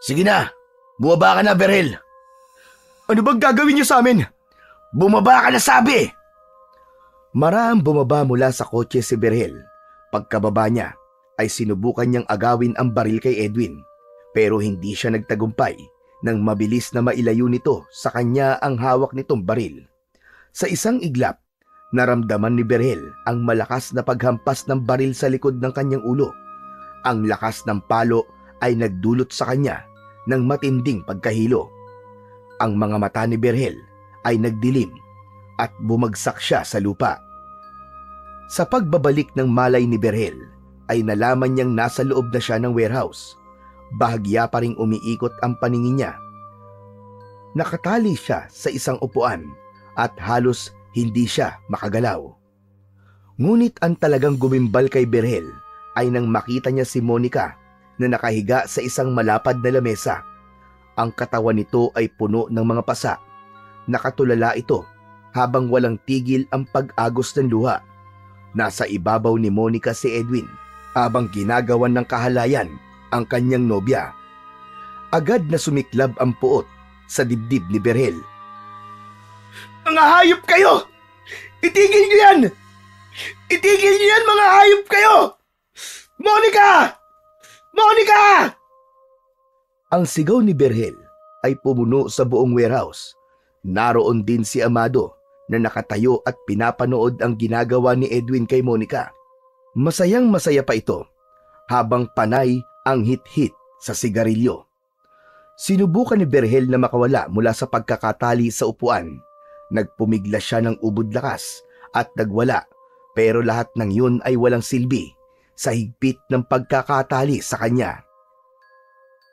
Sige na, bumaba ka na, Berhel. Ano bang gagawin niyo sa amin? Bumaba ka na, sabi! Maraang bumaba mula sa kotse si Berhel. Pagkababa niya ay sinubukan niyang agawin ang baril kay Edwin, pero hindi siya nagtagumpay nang mabilis na mailayo nito sa kanya ang hawak nitong baril. Sa isang iglap, naramdaman ni Berhel ang malakas na paghampas ng baril sa likod ng kanyang ulo. Ang lakas ng palo ay nagdulot sa kanya ng matinding pagkahilo. Ang mga mata ni Berhel ay nagdilim at bumagsak siya sa lupa. Sa pagbabalik ng malay ni Berhel, ay nalaman niyang nasa loob na siya ng warehouse. Bahagya pa ring umiikot ang paningin niya. Nakatali siya sa isang upuan at halos hindi siya makagalaw. Ngunit ang talagang gumimbal kay Berhel ay nang makita niya si Monica na nakahiga sa isang malapad na lamesa. Ang katawan nito ay puno ng mga pasa. Nakatulala ito habang walang tigil ang pag-agos ng luha. Nasa ibabaw ni Monica si Edwin habang ginagawan ng kahalayan ang kanyang nobya. Agad na sumiklab ang puot sa dibdib ni Berhel. Mga hayop kayo! Itigil niyo yan! Itigil niyo yan, mga hayop kayo! Monica! Monica! Ang sigaw ni Berhel ay pumuno sa buong warehouse. Naroon din si Amado na nakatayo at pinapanood ang ginagawa ni Edwin kay Monica. Masayang masaya pa ito habang panay ang hit-hit sa sigarilyo. Sinubukan ni Berhel na makawala mula sa pagkakatali sa upuan. Nagpumigla siya ng ubod lakas at nagwala, pero lahat ng yun ay walang silbi sa higpit ng pagkakatali sa kanya.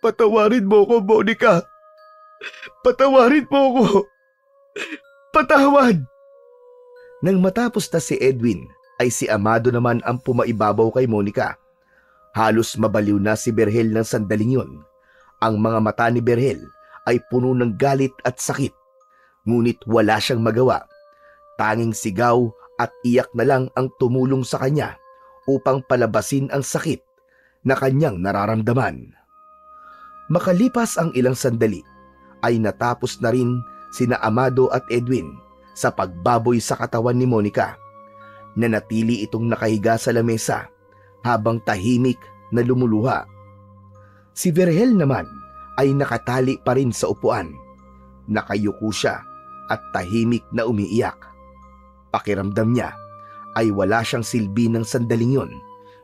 Patawarin mo ko, Monica. Patawarin mo ko. Patawad. Nang matapos na si Edwin, ay si Amado naman ang pumaibabaw kay Monica. Halos mabaliw na si Berhel ng sandaling yun. Ang mga mata ni Berhel ay puno ng galit at sakit. Ngunit wala siyang magawa. Tanging sigaw at iyak na lang ang tumulong sa kanya upang palabasin ang sakit na kanyang nararamdaman. Makalipas ang ilang sandali, ay natapos na rin sina Amado at Edwin sa pagbaboy sa katawan ni Monica. Nanatili itong nakahiga sa lamesa habang tahimik na lumuluha. Si Berhel naman ay nakatali pa rin sa upuan. Nakayuko siya at tahimik na umiiyak. Pakiramdam niya ay wala siyang silbi ng sandaling yun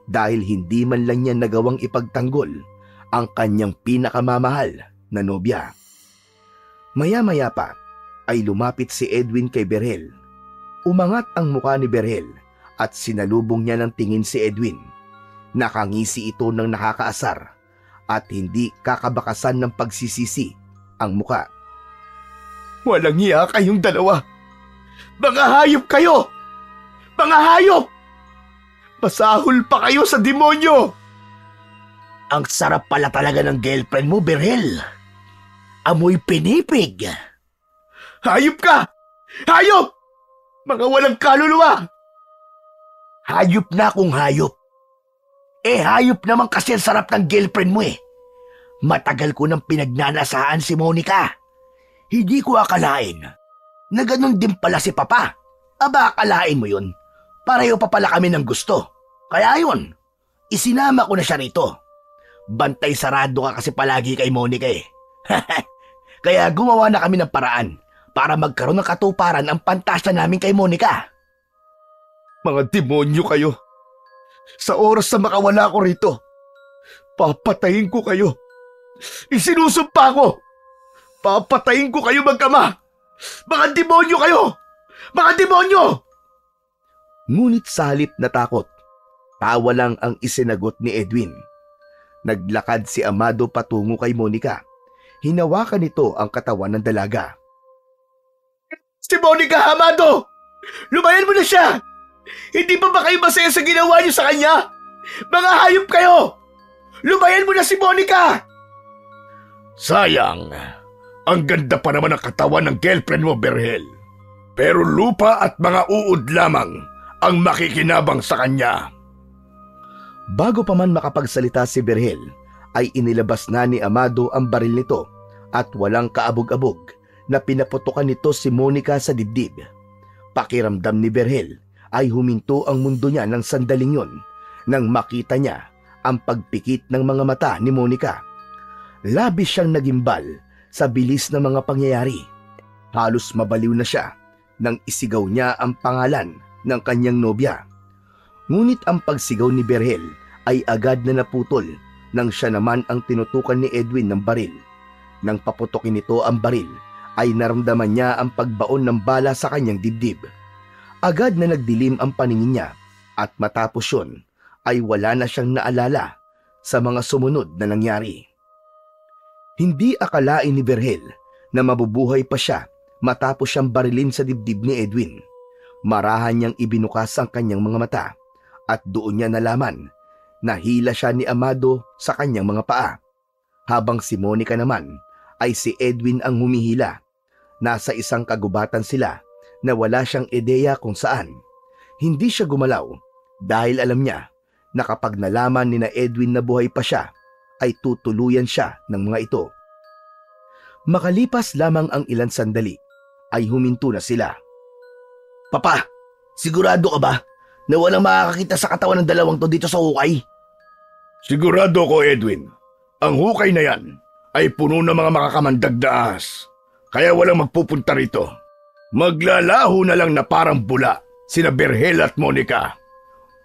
dahil hindi man lang niya nagawang ipagtanggol ang kanyang pinakamamahal na nobya. Maya-maya pa ay lumapit si Edwin kay Berhel. Umangat ang mukha ni Berhel at sinalubong niya ng tingin si Edwin. Nakangisi ito ng nakakaasar at hindi kakabakasan ng pagsisisi ang muka. Walang hiya kayong dalawa! Mga hayop kayo! Mga hayop! Masahol pa kayo sa demonyo! Ang sarap pala talaga ng girlfriend mo, Berhel. Amoy pinipig. Hayop ka! Hayop! Mga walang kaluluwa! Hayop na kung hayop. Hayop naman kasi ang sarap ng girlfriend mo eh. Matagal ko nang pinagnanasaan si Monica. Hindi ko akalain na ganun din pala si Papa. Aba, akalain mo yun. Pareho pa pala kami ng gusto. Kaya yun, isinama ko na siya rito. Bantay sarado ka kasi palagi kay Monica eh. Kaya gumawa na kami ng paraan para magkaroon ng katuparan ang pantasya namin kay Monica. Mga demonyo kayo! Sa oras na makawala ko rito, papatayin ko kayo! Isinusumpa ko! Papatayin ko kayo mag-ama! Mga demonyo kayo! Mga demonyo! Ngunit sa halip na takot, tawa lang ang isinagot ni Edwin. Naglakad si Amado patungo kay Monica. Hinawakan nito ang katawan ng dalaga. Si Monica, Amado! Lumayan mo na siya! Hindi pa ba kayo masaya sa ginawa niyo sa kanya? Mga hayop kayo! Lumayan mo na si Monica! Sayang, ang ganda pa naman ng katawan ng girlfriend mo, Berhel. Pero lupa at mga uod lamang ang makikinabang sa kanya. Bago pa man makapagsalita si Berhel, ay inilabas na ni Amado ang baril nito at walang kaabog-abog na pinaputukan nito si Monica sa dibdib. Pakiramdam ni Berhel ay huminto ang mundo niya ng sandaling yon nang makita niya ang pagpikit ng mga mata ni Monica. Labis siyang nagimbal sa bilis ng mga pangyayari. Halos mabaliw na siya nang isigaw niya ang pangalan ng kanyang nobya. Ngunit ang pagsigaw ni Berhel ay agad na naputol nang siya naman ang tinutukan ni Edwin ng baril. Nang paputokin nito ang baril, ay naramdaman niya ang pagbaon ng bala sa kanyang dibdib. Agad na nagdilim ang paningin niya at matapos yun ay wala na siyang naalala sa mga sumunod na nangyari. Hindi akalain ni Berhel na mabubuhay pa siya matapos siyang barilin sa dibdib ni Edwin. Marahan niyang ibinukas ang kanyang mga mata at doon niya nalaman na hila siya ni Amado sa kanyang mga paa. Habang si Monica naman ay si Edwin ang humihila. Nasa isang kagubatan sila na wala siyang ideya kung saan. Hindi siya gumalaw dahil alam niya na kapag nalaman ni na Edwin na buhay pa siya, ay tutuluyan siya ng mga ito. Makalipas lamang ang ilang sandali, ay huminto na sila. Papa, sigurado ka ba na walang makakakita sa katawan ng dalawang to dito sa hukay? Sigurado ko, Edwin. Ang hukay na yan ay puno ng mga makakamandag na ahas. Kaya walang magpupunta rito. Maglalaho na lang na parang bula sina Berhel at Monica.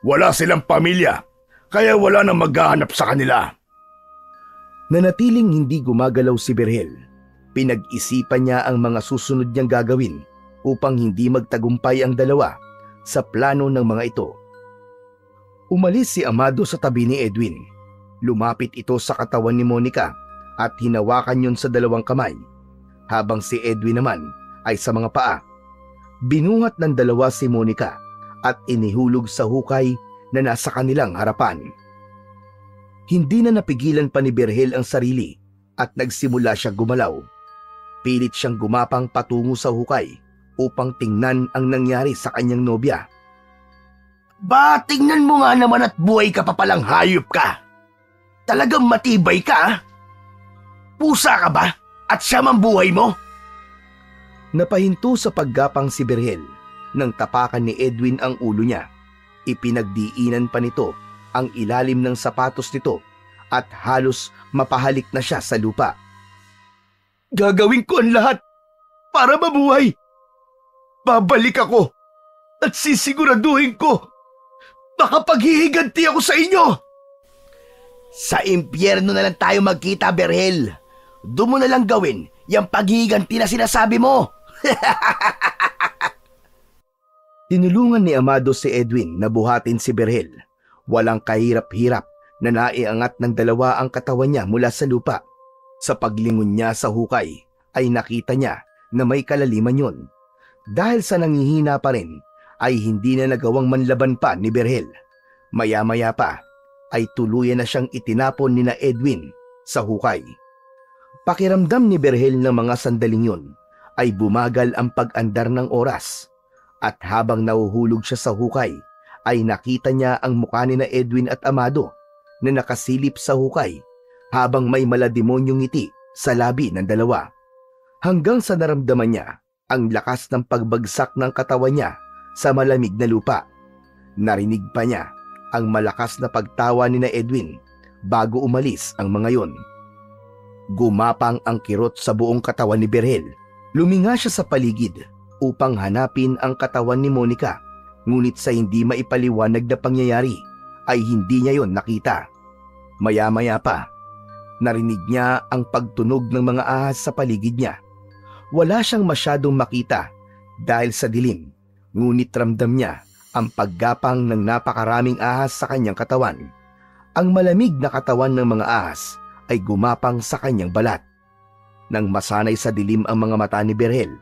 Wala silang pamilya, kaya wala nang maghahanap sa kanila. Nanatiling hindi gumagalaw si Berhel. Pinag-isipan niya ang mga susunod niyang gagawin upang hindi magtagumpay ang dalawa sa plano ng mga ito. Umalis si Amado sa tabi ni Edwin. Lumapit ito sa katawan ni Monica at hinawakan yun sa dalawang kamay, habang si Edwin naman ay sa mga paa. Binuhat ng dalawa si Monica at inihulog sa hukay na nasa kanilang harapan. Hindi na napigilan pa ni Berhel ang sarili at nagsimula siya gumalaw. Pilit siyang gumapang patungo sa hukay upang tingnan ang nangyari sa kanyang nobya. Ba, tingnan mo nga naman at buhay ka pa palang hayop ka. Talagang matibay ka, ah. Pusa ka ba? At siya man buhay mo? Napahinto sa paggapang si Berhel nang tapakan ni Edwin ang ulo niya. Ipinagdiinan pa nito ang ilalim ng sapatos nito at halos mapahalik na siya sa lupa. Gagawin ko ang lahat para mabuhay. Babalik ako at sisiguraduhin ko makapaghihiganti ako sa inyo. Sa impyerno na lang tayo magkita, Berhel. Doon mo na lang gawin yung paghihiganti na sinasabi mo. Tinulungan ni Amado si Edwin na buhatin si Berhel. Walang kahirap-hirap na naiangat ng dalawa ang katawan niya mula sa lupa. Sa paglingon niya sa hukay ay nakita niya na may kalaliman yun. Dahil sa nangihina pa rin ay hindi na nagawang manlaban pa ni Berhel. Maya-maya pa ay tuluyan na siyang itinapon ni na Edwin sa hukay. Pakiramdam ni Berhel ng mga sandaling yun ay bumagal ang pag-andar ng oras at habang nahuhulog siya sa hukay ay nakita niya ang mukha ni na Edwin at Amado na nakasilip sa hukay habang may malademonyong ngiti sa labi ng dalawa. Hanggang sa naramdaman niya ang lakas ng pagbagsak ng katawan niya sa malamig na lupa. Narinig pa niya ang malakas na pagtawa ni na Edwin bago umalis ang mga yon. Gumapang ang kirot sa buong katawan ni Berhel. Luminga siya sa paligid upang hanapin ang katawan ni Monica, ngunit sa hindi maipaliwanag na pangyayari ay hindi niya yon nakita. Maya-maya pa, narinig niya ang pagtunog ng mga ahas sa paligid niya. Wala siyang masyadong makita dahil sa dilim, ngunit ramdam niya ang paggapang ng napakaraming ahas sa kanyang katawan. Ang malamig na katawan ng mga ahas ay gumapang sa kanyang balat. Nang masanay sa dilim ang mga mata ni Berhel,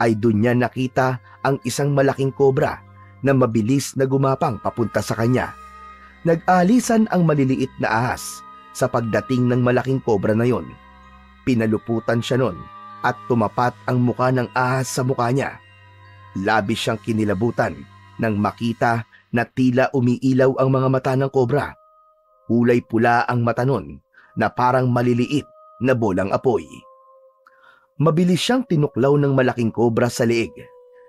ay doon niya nakita ang isang malaking kobra na mabilis na gumapang papunta sa kanya. Nag-alisan ang maliliit na ahas sa pagdating ng malaking kobra na yon. Pinaluputan siya nun at tumapat ang muka ng ahas sa muka niya. Labis siyang kinilabutan nang makita na tila umiilaw ang mga mata ng kobra. Kulay pula ang mata nun na parang maliliit na bolang apoy. Mabilis siyang tinuklaw ng malaking kobra sa leeg.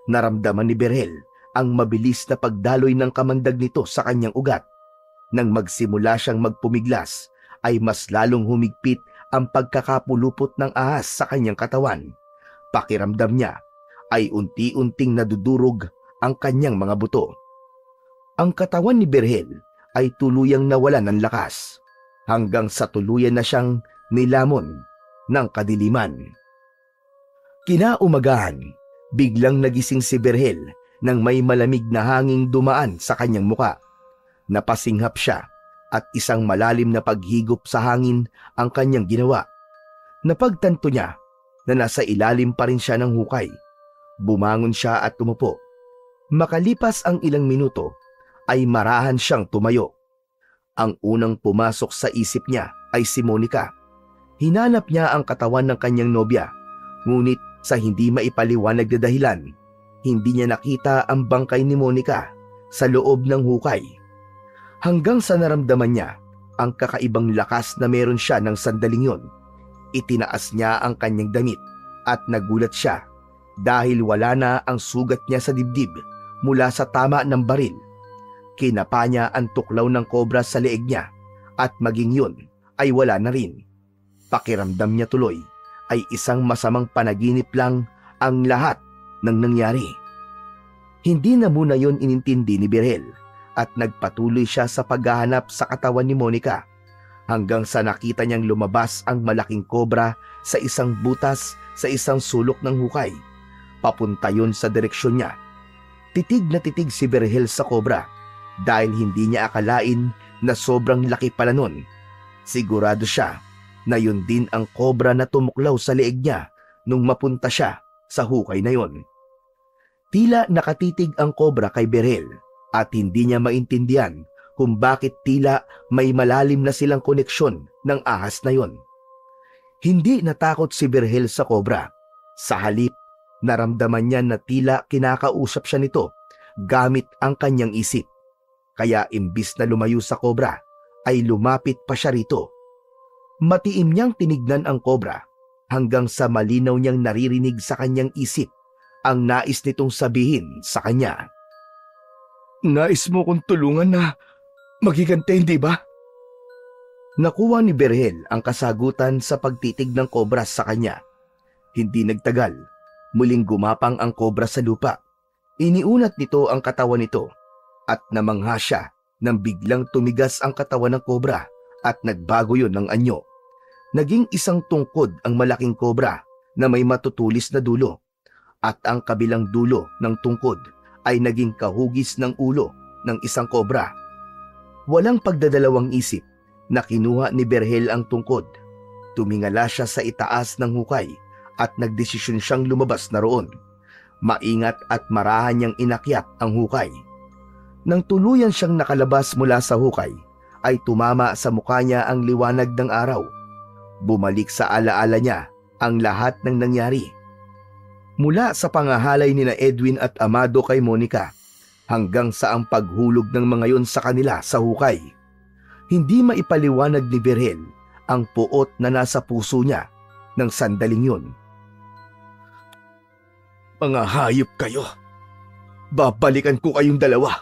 Naramdaman ni Berhel ang mabilis na pagdaloy ng kamandag nito sa kanyang ugat. Nang magsimula siyang magpumiglas, ay mas lalong humigpit ang pagkakapulupot ng ahas sa kanyang katawan. Pakiramdam niya ay unti-unting nadudurog ang kanyang mga buto. Ang katawan ni Berhel ay tuluyang nawalan ng lakas, hanggang sa tuluyan na siyang nilamon ng kadiliman. Kinaumagahan, biglang nagising si Berhel nang may malamig na hanging dumaan sa kanyang muka. Napasinghap siya at isang malalim na paghigop sa hangin ang kanyang ginawa. Napagtanto niya na nasa ilalim pa rin siya ng hukay. Bumangon siya at umupo. Makalipas ang ilang minuto, ay marahan siyang tumayo. Ang unang pumasok sa isip niya ay si Monica. Hinanap niya ang katawan ng kanyang nobya, ngunit sa hindi maipaliwanag na dahilan, hindi niya nakita ang bangkay ni Monica sa loob ng hukay. Hanggang sa naramdaman niya ang kakaibang lakas na meron siya ng sandaling yon. Itinaas niya ang kanyang damit at nagulat siya dahil wala na ang sugat niya sa dibdib mula sa tama ng baril. Kinapa niya ang tuklaw ng kobra sa leeg niya at maging yun ay wala na rin. Pakiramdam niya tuloy ay isang masamang panaginip lang ang lahat ng nangyari. Hindi na muna yon inintindi ni Berhel at nagpatuloy siya sa paghahanap sa katawan ni Monica hanggang sa nakita niyang lumabas ang malaking kobra sa isang butas sa isang sulok ng hukay. Papunta yun sa direksyon niya. Titig na titig si Berhel sa kobra dahil hindi niya akalain na sobrang laki pala nun. Sigurado siya na yun din ang kobra na tumuklaw sa leeg niya nung mapunta siya sa hukay na yon. Tila nakatitig ang kobra kay Berhel at hindi niya maintindihan kung bakit tila may malalim na silang koneksyon ng ahas na yon. Hindi natakot si Berhel sa kobra. Sa halip, naramdaman niya na tila kinakausap siya nito gamit ang kanyang isip. Kaya imbis na lumayo sa kobra, ay lumapit pa siya rito. Matiim niyang tinignan ang kobra hanggang sa malinaw niyang naririnig sa kanyang isip ang nais nitong sabihin sa kanya. Nais mo kong tulungan na magigante, hindi ba? Nakuha ni Berhel ang kasagutan sa pagtitig ng kobra sa kanya. Hindi nagtagal, muling gumapang ang kobra sa lupa. Iniunat nito ang katawan nito at namangha siya nang biglang tumigas ang katawan ng kobra at nagbago yon ng anyo. Naging isang tungkod ang malaking kobra na may matutulis na dulo at ang kabilang dulo ng tungkod ay naging kahugis ng ulo ng isang kobra. Walang pagdadalawang isip na kinuha ni Berhel ang tungkod. Tumingala siya sa itaas ng hukay at nagdesisyon siyang lumabas na roon. Maingat at marahan niyang inakyat ang hukay. Nang tuluyan siyang nakalabas mula sa hukay, ay tumama sa mukha niya ang liwanag ng araw. Bumalik sa alaala niya ang lahat ng nangyari. Mula sa pangahalay ni na Edwin at Amado kay Monica, hanggang sa ang paghulog ng mga yon sa kanila sa hukay. Hindi maipaliwanag ni Berhel ang puot na nasa puso niya ng sandaling yun. Mga hayop kayo. Babalikan ko kayong dalawa.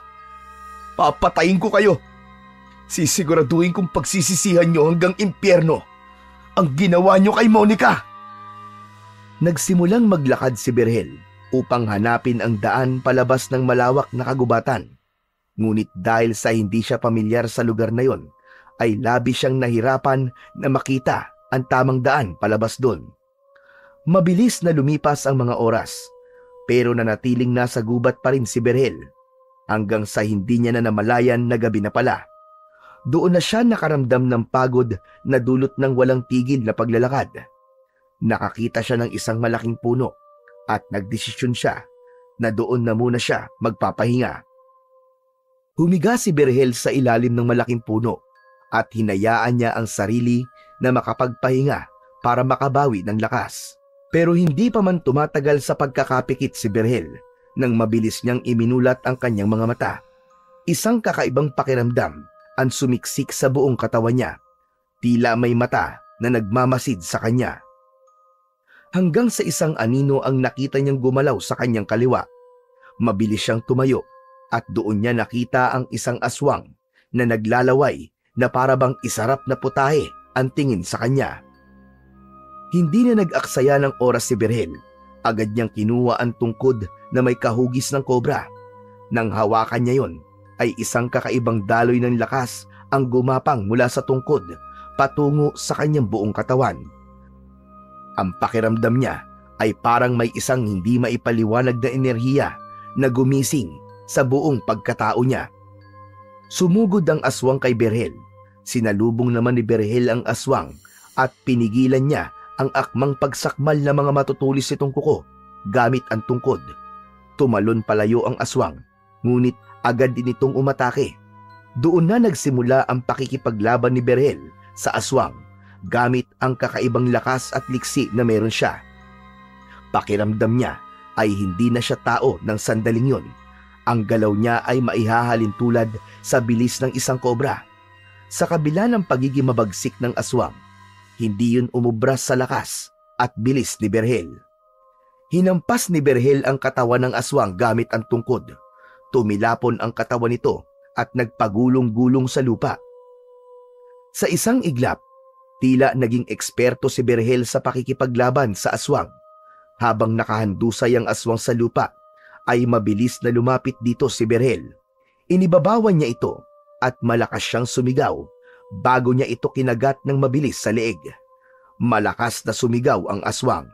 Papatayin ko kayo. Sisiguraduhin kong pagsisisihan nyo hanggang impyerno ang ginawa nyo kay Monica. Nagsimulang maglakad si Berhel upang hanapin ang daan palabas ng malawak na kagubatan. Ngunit dahil sa hindi siya pamilyar sa lugar na yon, ay labis siyang nahirapan na makita ang tamang daan palabas doon. Mabilis na lumipas ang mga oras, pero nanatiling nasa gubat pa rin si Berhel hanggang sa hindi niya na namalayan na gabi na pala. Doon na siya nakaramdam ng pagod na dulot ng walang tigil na paglalakad. Nakakita siya ng isang malaking puno at nagdesisyon siya na doon na muna siya magpapahinga. Humiga si Berhel sa ilalim ng malaking puno at hinayaan niya ang sarili na makapagpahinga para makabawi ng lakas. Pero hindi pa man tumatagal sa pagkakapikit si Berhel nang mabilis niyang iminulat ang kanyang mga mata. Isang kakaibang pakiramdam ang sumiksik sa buong katawan niya. Tila may mata na nagmamasid sa kanya. Hanggang sa isang anino ang nakita niyang gumalaw sa kanyang kaliwa. Mabilis siyang tumayo at doon niya nakita ang isang aswang na naglalaway na parabang isarap na putahe ang tingin sa kanya. Hindi na nag-aksaya ng oras si Berhel. Agad niyang kinuha ang tungkod na may kahugis ng kobra. Nang hawakan niya yon, ay isang kakaibang daloy ng lakas ang gumapang mula sa tungkod patungo sa kanyang buong katawan. Ang pakiramdam niya ay parang may isang hindi maipaliwanag na enerhiya na gumising sa buong pagkatao niya. Sumugod ang aswang kay Berhel. Sinalubong naman ni Berhel ang aswang at pinigilan niya ang akmang pagsakmal na mga matutulis nitong kuko gamit ang tungkod. Tumalon palayo ang aswang, ngunit agad din itong umatake. Doon na nagsimula ang pakikipaglaban ni Berhel sa aswang gamit ang kakaibang lakas at liksi na meron siya. Pakiramdam niya ay hindi na siya tao ng sandaling yon. Ang galaw niya ay maihahalin tulad sa bilis ng isang kobra. Sa kabila ng pagiging mabagsik ng aswang, hindi yun umubras sa lakas at bilis ni Berhel. Hinampas ni Berhel ang katawan ng aswang gamit ang tungkod. Tumilapon ang katawan nito at nagpagulong-gulong sa lupa. Sa isang iglap, tila naging eksperto si Berhel sa pakikipaglaban sa aswang. Habang nakahandusay ang aswang sa lupa, ay mabilis na lumapit dito si Berhel. Inibabawan niya ito at malakas siyang sumigaw bago niya ito kinagat ng mabilis sa leeg. Malakas na sumigaw ang aswang.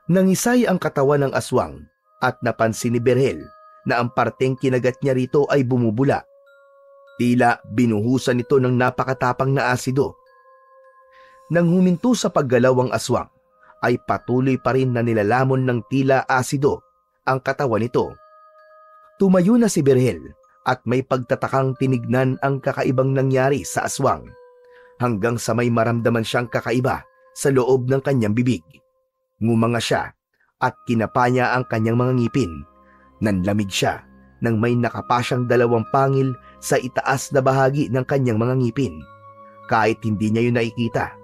Nangisay ang katawan ng aswang at napansin ni Berhel na ang parteng kinagat niya rito ay bumubula. Tila binuhusan nito ng napakatapang na asido. Nang huminto sa paggalaw ang aswang, ay patuloy pa rin na nilalamon ng tila asido ang katawan nito. Tumayo na si Berhel at may pagtatakang tinignan ang kakaibang nangyari sa aswang hanggang sa may maramdaman siyang kakaiba sa loob ng kanyang bibig. Ngumanga siya at kinapa niya ang kanyang mga ngipin. Nanlamig siya nang may nakapa siyang dalawang pangil sa itaas na bahagi ng kanyang mga ngipin. Kahit hindi niya yun nakikita,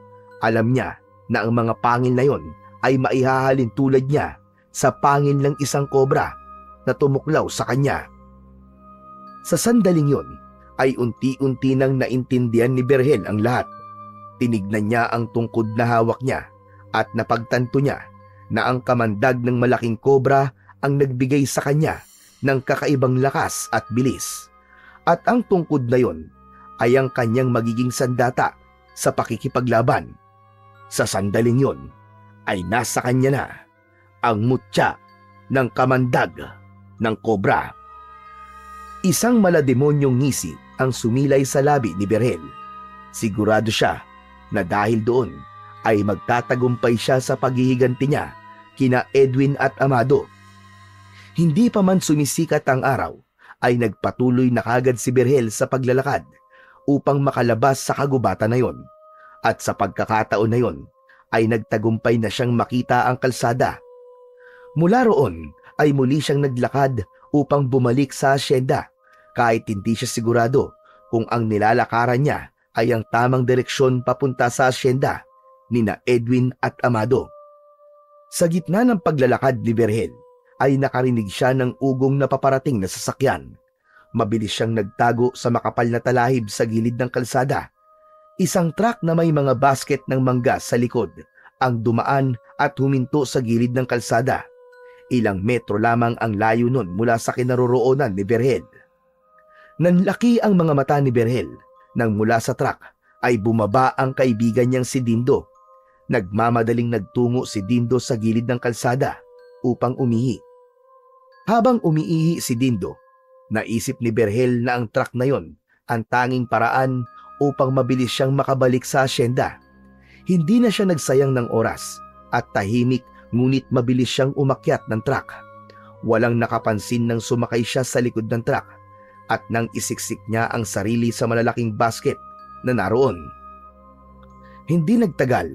alam niya na ang mga pangil na yon ay maihahalin tulad niya sa pangil ng isang kobra na tumuklaw sa kanya. Sa sandaling yon ay unti-unti nang naintindihan ni Berhel ang lahat. Tinignan niya ang tungkod na hawak niya at napagtanto niya na ang kamandag ng malaking kobra ang nagbigay sa kanya ng kakaibang lakas at bilis. At ang tungkod na yon ay ang kanyang magiging sandata sa pakikipaglaban. Sa sandaling yon ay nasa kanya na ang mutya ng kamandag ng kobra. Isang malademonyong ngisi ang sumilay sa labi ni Berhel. Sigurado siya na dahil doon ay magtatagumpay siya sa paghihiganti niya kina Edwin at Amado. Hindi pa man sumisikat ang araw, ay nagpatuloy na kagad si Berhel sa paglalakad upang makalabas sa kagubatan na yon. At sa pagkakataon na yon, ay nagtagumpay na siyang makita ang kalsada. Mula roon ay muli siyang naglakad upang bumalik sa asyenda kahit hindi siya sigurado kung ang nilalakaran niya ay ang tamang direksyon papunta sa asyenda nina Edwin at Amado. Sa gitna ng paglalakad ni Berhel ay nakarinig siya ng ugong na paparating na sasakyan. Mabilis siyang nagtago sa makapal na talahib sa gilid ng kalsada. Isang truck na may mga basket ng mangga sa likod ang dumaan at huminto sa gilid ng kalsada. Ilang metro lamang ang layo nun mula sa kinaroroonan ni Berhel. Nanlaki ang mga mata ni Berhel nang mula sa truck ay bumaba ang kaibigan niyang si Dindo. Nagmamadaling nagtungo si Dindo sa gilid ng kalsada upang umihi. Habang umiihi si Dindo, naisip ni Berhel na ang truck na yon ang tanging paraan upang mabilis siyang makabalik sa asyenda. Hindi na siya nagsayang ng oras at tahimik ngunit mabilis siyang umakyat ng truck. Walang nakapansin nang sumakay siya sa likod ng truck at nang isiksik niya ang sarili sa malalaking basket na naroon. Hindi nagtagal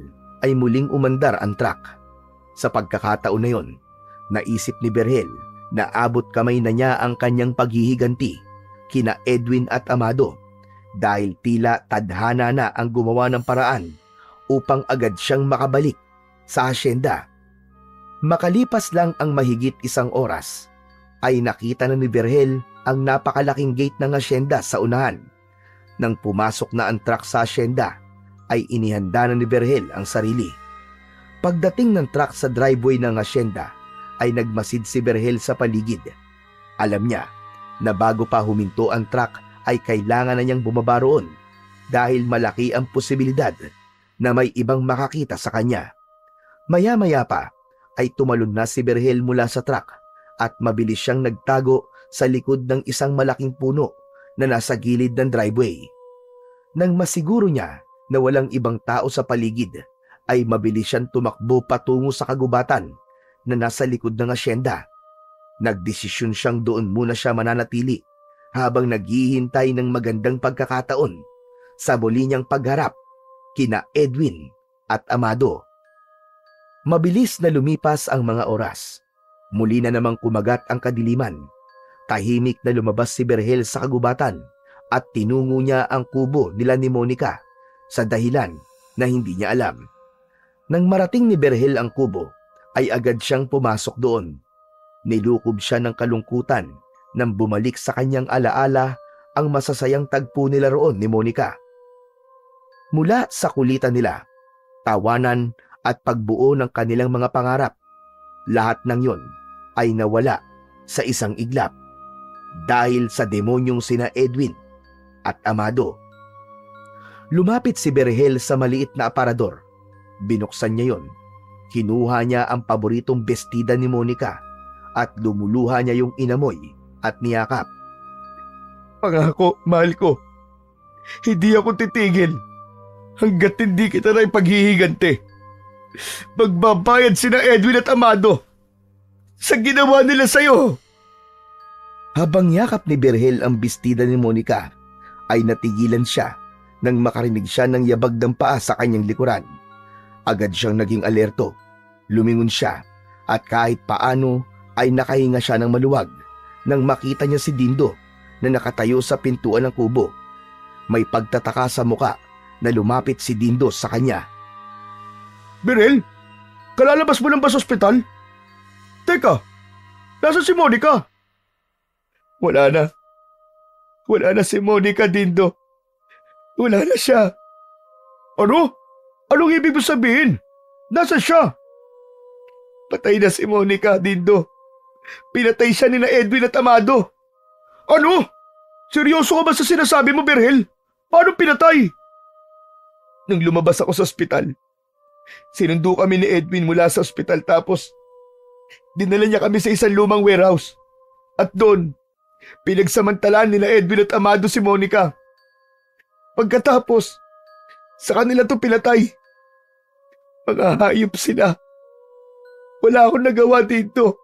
ay muling umandar ang truck. Sa pagkakataon na yon, naisip ni Berhel na abot kamay na niya ang kanyang paghihiganti kina Edwin at Amado dahil tila tadhana na ang gumawa ng paraan upang agad siyang makabalik sa asyenda. Makalipas lang ang mahigit isang oras, ay nakita na ni Berhel ang napakalaking gate ng asyenda sa unahan. Nang pumasok na ang truck sa asyenda, ay inihanda na ni Berhel ang sarili. Pagdating ng truck sa driveway ng asyenda, ay nagmasid si Berhel sa paligid. Alam niya na bago pa huminto ang truck ay kailangan na niyang bumaba roon dahil malaki ang posibilidad na may ibang makakita sa kanya. Maya-maya pa ay tumalon na si Berhel mula sa truck at mabilis siyang nagtago sa likod ng isang malaking puno na nasa gilid ng driveway. Nang masiguro niya na walang ibang tao sa paligid, ay mabilis siyang tumakbo patungo sa kagubatan na nasa likod ng asyenda. Nagdesisyon siyang doon muna siya mananatili habang naghihintay ng magandang pagkakataon sa muli niyang pagharap kina Edwin at Amado. Mabilis na lumipas ang mga oras. Muli na namang kumagat ang kadiliman. Tahimik na lumabas si Berhel sa kagubatan at tinungo niya ang kubo nila ni Monica sa dahilan na hindi niya alam. Nang marating ni Berhel ang kubo, ay agad siyang pumasok doon. Nilukob siya ng kalungkutan nang bumalik sa kanyang alaala ang masasayang tagpo nila roon ni Monica. Mula sa kulitan nila, tawanan at pagbuo ng kanilang mga pangarap, lahat ng yon ay nawala sa isang iglap dahil sa demonyong sina Edwin at Amado. Lumapit si Berhel sa maliit na aparador. Binuksan niya yon. Kinuha niya ang paboritong bestida ni Monica at lumuluha niya yung inamoy at niyakap. Pangako, mahal ko, hindi ako titigil hanggat hindi kita na ipaghihiganti. Magbabayad sina Edwin at Amado sa ginawa nila sa'yo. Habang yakap ni Berhel ang bestida ni Monica, ay natigilan siya nang makarinig siya ng yabag ng paa sa kanyang likuran. Agad siyang naging alerto. Lumingon siya at kahit paano ay nakahinga siya ng maluwag nang makita niya si Dindo na nakatayo sa pintuan ng kubo. May pagtataka sa muka na lumapit si Dindo sa kanya. Berhel, kalalabas mo lang ba sa ospital? Teka, nasa si Monica? Wala na. Wala na si Monica, Dindo. Wala na siya. Ano? Anong ibig mo sabihin? Nasaan siya? Patay na si Monica, Dindo. Pinatay siya ni na Edwin at Amado. Ano? Seryoso ka ba sa sinasabi mo, Berhel? Paano pinatay? Nung lumabas ako sa ospital, sinundo kami ni Edwin mula sa ospital tapos dinala niya kami sa isang lumang warehouse. At doon, pinagsamantalaan ni na Edwin at Amado si Monica. Pagkatapos, sa kanila to pinatay. Mga hayop sila. Wala akong nagawa dito.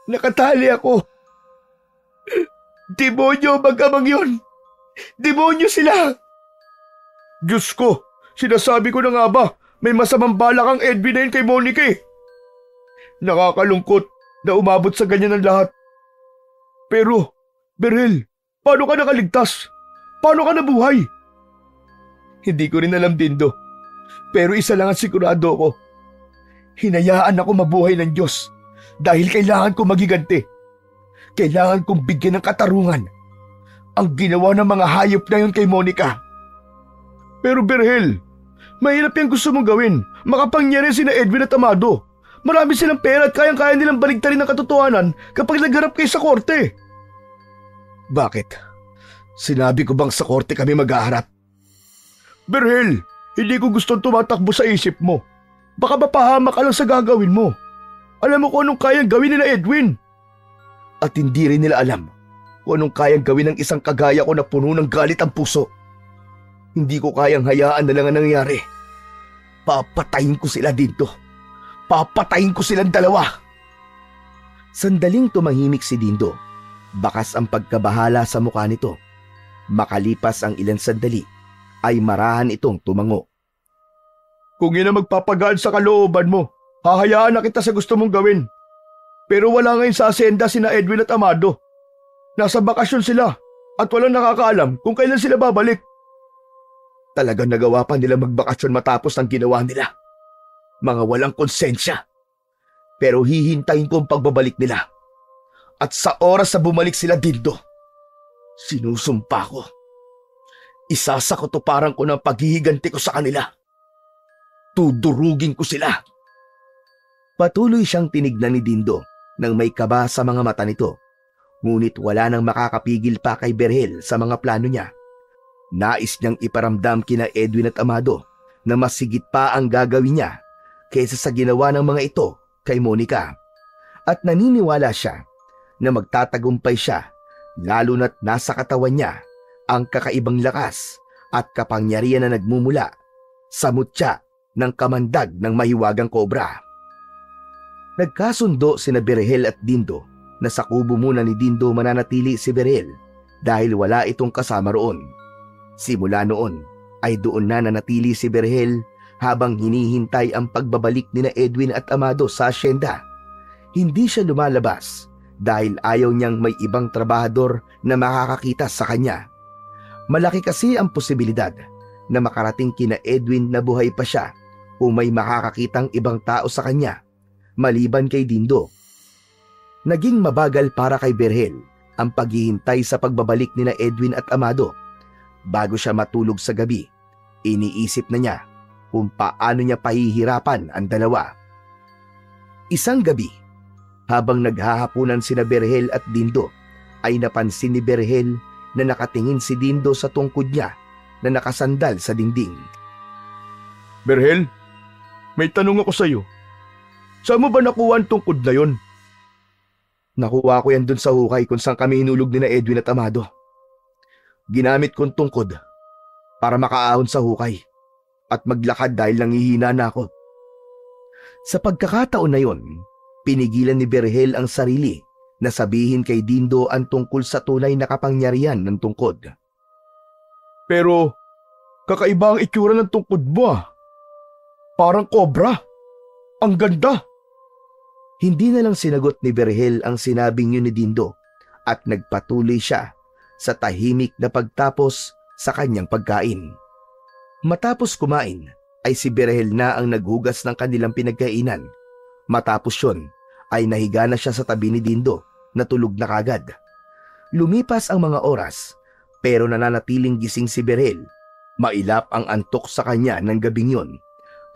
Nakatali ako. Demonyo mag-amang yun. Demonyo sila. Diyos ko, sinasabi ko na nga ba, may masamang balak ang Edwin na yun kay Monica eh. Nakakalungkot na umabot sa ganyan ang lahat. Pero, Berhel, paano ka nakaligtas? Paano ka nabuhay? Hindi ko rin alam, Dindo. Pero isa lang ang sigurado ko. Hinayaan ako mabuhay ng Diyos dahil kailangan ko magiganti. Kailangan kong bigyan ng katarungan ang ginawa ng mga hayop na yun kay Monica. Pero Berhel, mahirap yung gusto mong gawin. Makapangyari sina Edwin at Amado. Marami silang pera at kayang-kaya nilang baligtarin ang katotohanan kapag nagharap kayo sa korte. Bakit? Sinabi ko bang sa korte kami maghaharap? Berhel, hindi ko gustong tumatakbo sa isip mo. Baka mapahamak ka lang sa gagawin mo. Alam mo kung anong kayang gawin nila Edwin. At hindi rin nila alam kung anong kayang gawin ng isang kagaya ko na puno ng galit ang puso. Hindi ko kayang hayaan na lang ang nangyari. Papatayin ko sila dito. Papatayin ko silang dalawa. Sandaling tumahimik si Dindo. Bakas ang pagkabahala sa mukha nito. Makalipas ang ilang sandali, ay marahan itong tumango. Kung yun ang magpapagaan sa kalooban mo, hahayaan na kita sa gusto mong gawin. Pero wala ngayon sa asyenda sina Edwin at Amado. Nasa bakasyon sila at walang nakakaalam kung kailan sila babalik. Talagang nagawa pa nila magbakasyon matapos ang ginawa nila. Mga walang konsensya. Pero hihintayin ko ang pagbabalik nila. At sa oras na bumalik sila Dindo, sinusumpa ko. Isasakotuparan ko ng paghihiganti ko sa kanila. Tudurugin ko sila. Patuloy siyang tinignan ni Dindo nang may kaba sa mga mata nito. Ngunit wala nang makakapigil pa kay Berhel sa mga plano niya. Nais niyang iparamdam kina Edwin at Amado na mas sigit pa ang gagawin niya kaysa sa ginawa ng mga ito kay Monica. At naniniwala siya na magtatagumpay siya lalo na't nasa katawan niya ang kakaibang lakas at kapangyarihan na nagmumula sa mutya ng kamandag ng mahiwagang kobra. Nagkasundo sina Berhel at Dindo na sa kubo muna ni Dindo mananatili si Berhel dahil wala itong kasama roon. Simula noon ay doon na nanatili si Berhel habang hinihintay ang pagbabalik nina Edwin at Amado sa asyenda. Hindi siya lumalabas dahil ayaw niyang may ibang trabahador na makakakita sa kanya. Malaki kasi ang posibilidad na makarating kina Edwin na buhay pa siya o may makakakitang ibang tao sa kanya maliban kay Dindo. Naging mabagal para kay Berhel ang paghihintay sa pagbabalik nina Edwin at Amado. Bago siya matulog sa gabi, iniisip na niya kung paano niya pahihirapan ang dalawa. Isang gabi, habang naghahapunan sina Berhel at Dindo, ay napansin ni Berhel na nakatingin si Dindo sa tungkod niya na nakasandal sa dingding. Berhel, may tanong ako sa iyo. Saan mo ba nakuha ang tungkod na yon? Nakuha ko yan dun sa hukay kung saan kami hinulog ni na Edwin at Amado. Ginamit kong tungkod para makaahon sa hukay at maglakad dahil nanghihina na ako. Sa pagkakataon na yon, pinigilan ni Berhel ang sarili na sabihin kay Dindo ang tungkol sa tunay na kapangyarihan ng tungkod. Pero kakaiba ang itsura ng tungkod mo ah. Parang kobra. Ang ganda. Hindi na lang sinagot ni Berhel ang sinabing yun ni Dindo at nagpatuloy siya sa tahimik na pagtapos sa kanyang pagkain. Matapos kumain ay si Berhel na ang naghugas ng kanilang pinagkainan. Matapos yun ay nahiga na siya sa tabi ni Dindo na tulog na kagad. Lumipas ang mga oras pero nananatiling gising si Berhel. Mailap ang antok sa kanya ng gabing yun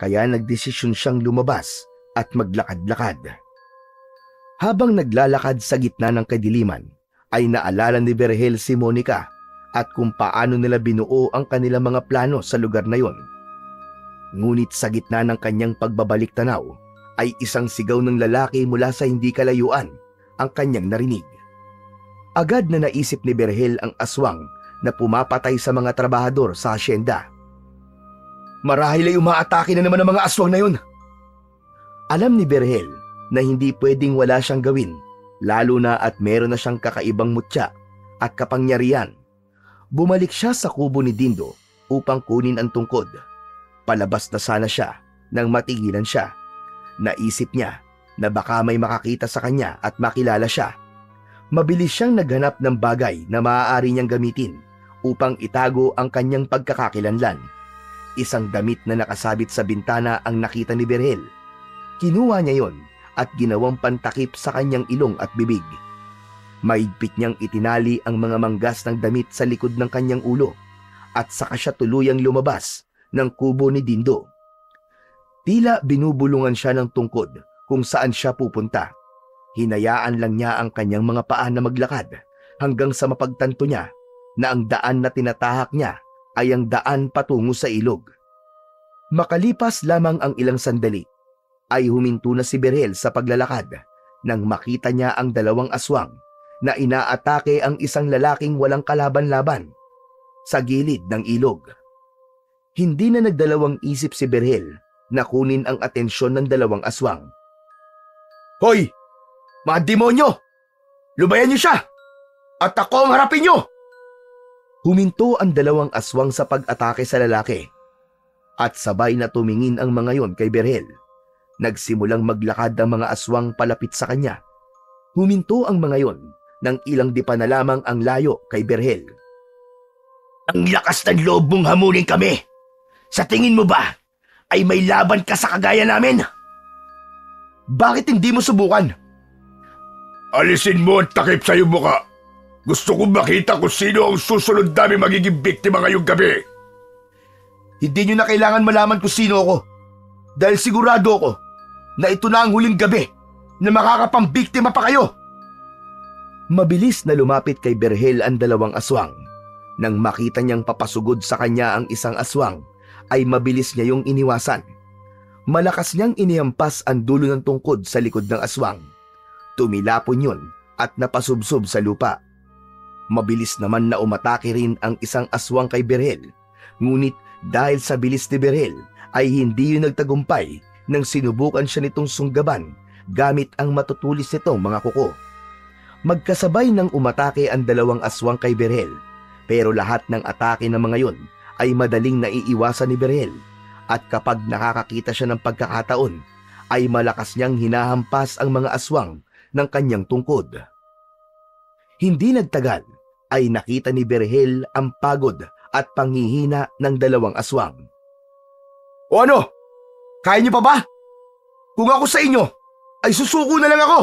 kaya nagdesisyon siyang lumabas at maglakad-lakad. Habang naglalakad sa gitna ng kadiliman ay naalala ni Berhel si Monica at kung paano nila binuo ang kanilang mga plano sa lugar na yon. Ngunit sa gitna ng kanyang pagbabalik tanaw ay isang sigaw ng lalaki mula sa hindi kalayuan ang kanyang narinig. Agad na naisip ni Berhel ang aswang na pumapatay sa mga trabahador sa asyenda. Marahil ay umaatake na naman ang mga aswang na yon. Alam ni Berhel na hindi pwedeng wala siyang gawin, lalo na at meron na siyang kakaibang mutya at kapangyarihan. Bumalik siya sa kubo ni Dindo upang kunin ang tungkod. Palabas na sana siya nang matigilan siya. Naisip niya na baka may makakita sa kanya at makilala siya. Mabilis siyang naghanap ng bagay na maaari niyang gamitin upang itago ang kanyang pagkakakilanlan. Isang damit na nakasabit sa bintana ang nakita ni Berhel. Kinuha niya yon at ginawang pantakip sa kanyang ilong at bibig. Maigpit niyang itinali ang mga manggas ng damit sa likod ng kanyang ulo at saka siya tuluyang lumabas ng kubo ni Dindo. Tila binubulungan siya ng tungkod kung saan siya pupunta. Hinayaan lang niya ang kanyang mga paa na maglakad hanggang sa mapagtanto niya na ang daan na tinatahak niya ay ang daan patungo sa ilog. Makalipas lamang ang ilang sandali, ay huminto na si Berhel sa paglalakad nang makita niya ang dalawang aswang na inaatake ang isang lalaking walang kalaban-laban sa gilid ng ilog. Hindi na nagdalawang isip si Berhel na kunin ang atensyon ng dalawang aswang. "Hoy! Mga demonyo! Lubayan niyo siya! At ako ang harapin niyo!" Huminto ang dalawang aswang sa pag-atake sa lalaki. At sabay na tumingin ang mga yon kay Berhel. Nagsimulang maglakad ang mga aswang palapit sa kanya. Huminto ang mga yon nang ilang di pa na lamang ang layo kay Berhel. "Ang lakas ng loob mong hamunin kami! Sa tingin mo ba ay may laban ka sa kagaya namin? Bakit hindi mo subukan?" "Alisin mo ang takip sa iyong muka. Gusto kong makita kung sino ang susunod namin magiging biktima ngayong gabi." "Hindi nyo na kailangan malaman kung sino ako. Dahil sigurado ako na ito na ang huling gabi na makakapambiktima pa kayo." Mabilis na lumapit kay Berhel ang dalawang aswang. Nang makita niyang papasugod sa kanya ang isang aswang, ay mabilis niya yung iniwasan. Malakas niyang inihampas ang dulo ng tungkod sa likod ng aswang. Tumilapon yun at napasubsob sa lupa. Mabilis naman na umatake rin ang isang aswang kay Berhel. Ngunit dahil sa bilis ni Berhel ay hindi yun nagtagumpay nang sinubukan siya nitong sunggaban gamit ang matutulis nitong mga kuko. Magkasabay nang umatake ang dalawang aswang kay Berhel, pero lahat ng atake ng mga yun ay madaling naiiwasan ni Berhel, at kapag nakakakita siya ng pagkakataon ay malakas niyang hinahampas ang mga aswang ng kanyang tungkod. Hindi nagtagal ay nakita ni Berhel ang pagod at panghihina ng dalawang aswang. "O ano? Kaya niyo pa ba? Kung ako sa inyo, ay susuko na lang ako."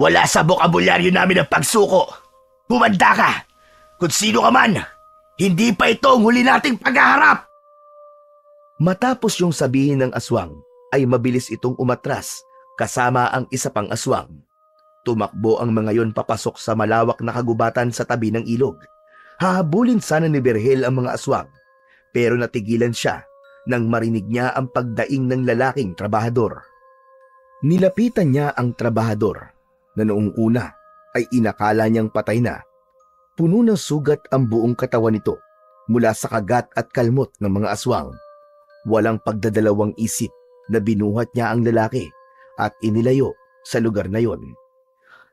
"Wala sa bokabularyo namin ang pagsuko. Humanda ka! Kung sino ka man, hindi pa ito ang huli nating paghaharap!" Matapos yung sabihin ng aswang, ay mabilis itong umatras kasama ang isa pang aswang. Tumakbo ang mga yon papasok sa malawak na kagubatan sa tabi ng ilog. Hahabulin sana ni Berhel ang mga aswang, pero natigilan siya nang marinig niya ang pagdaing ng lalaking trabahador. Nilapitan niya ang trabahador na noong una ay inakala niyang patay na. Puno ng sugat ang buong katawan nito mula sa kagat at kalmot ng mga aswang. Walang pagdadalawang isip na binuhat niya ang lalaki at inilayo sa lugar na yon.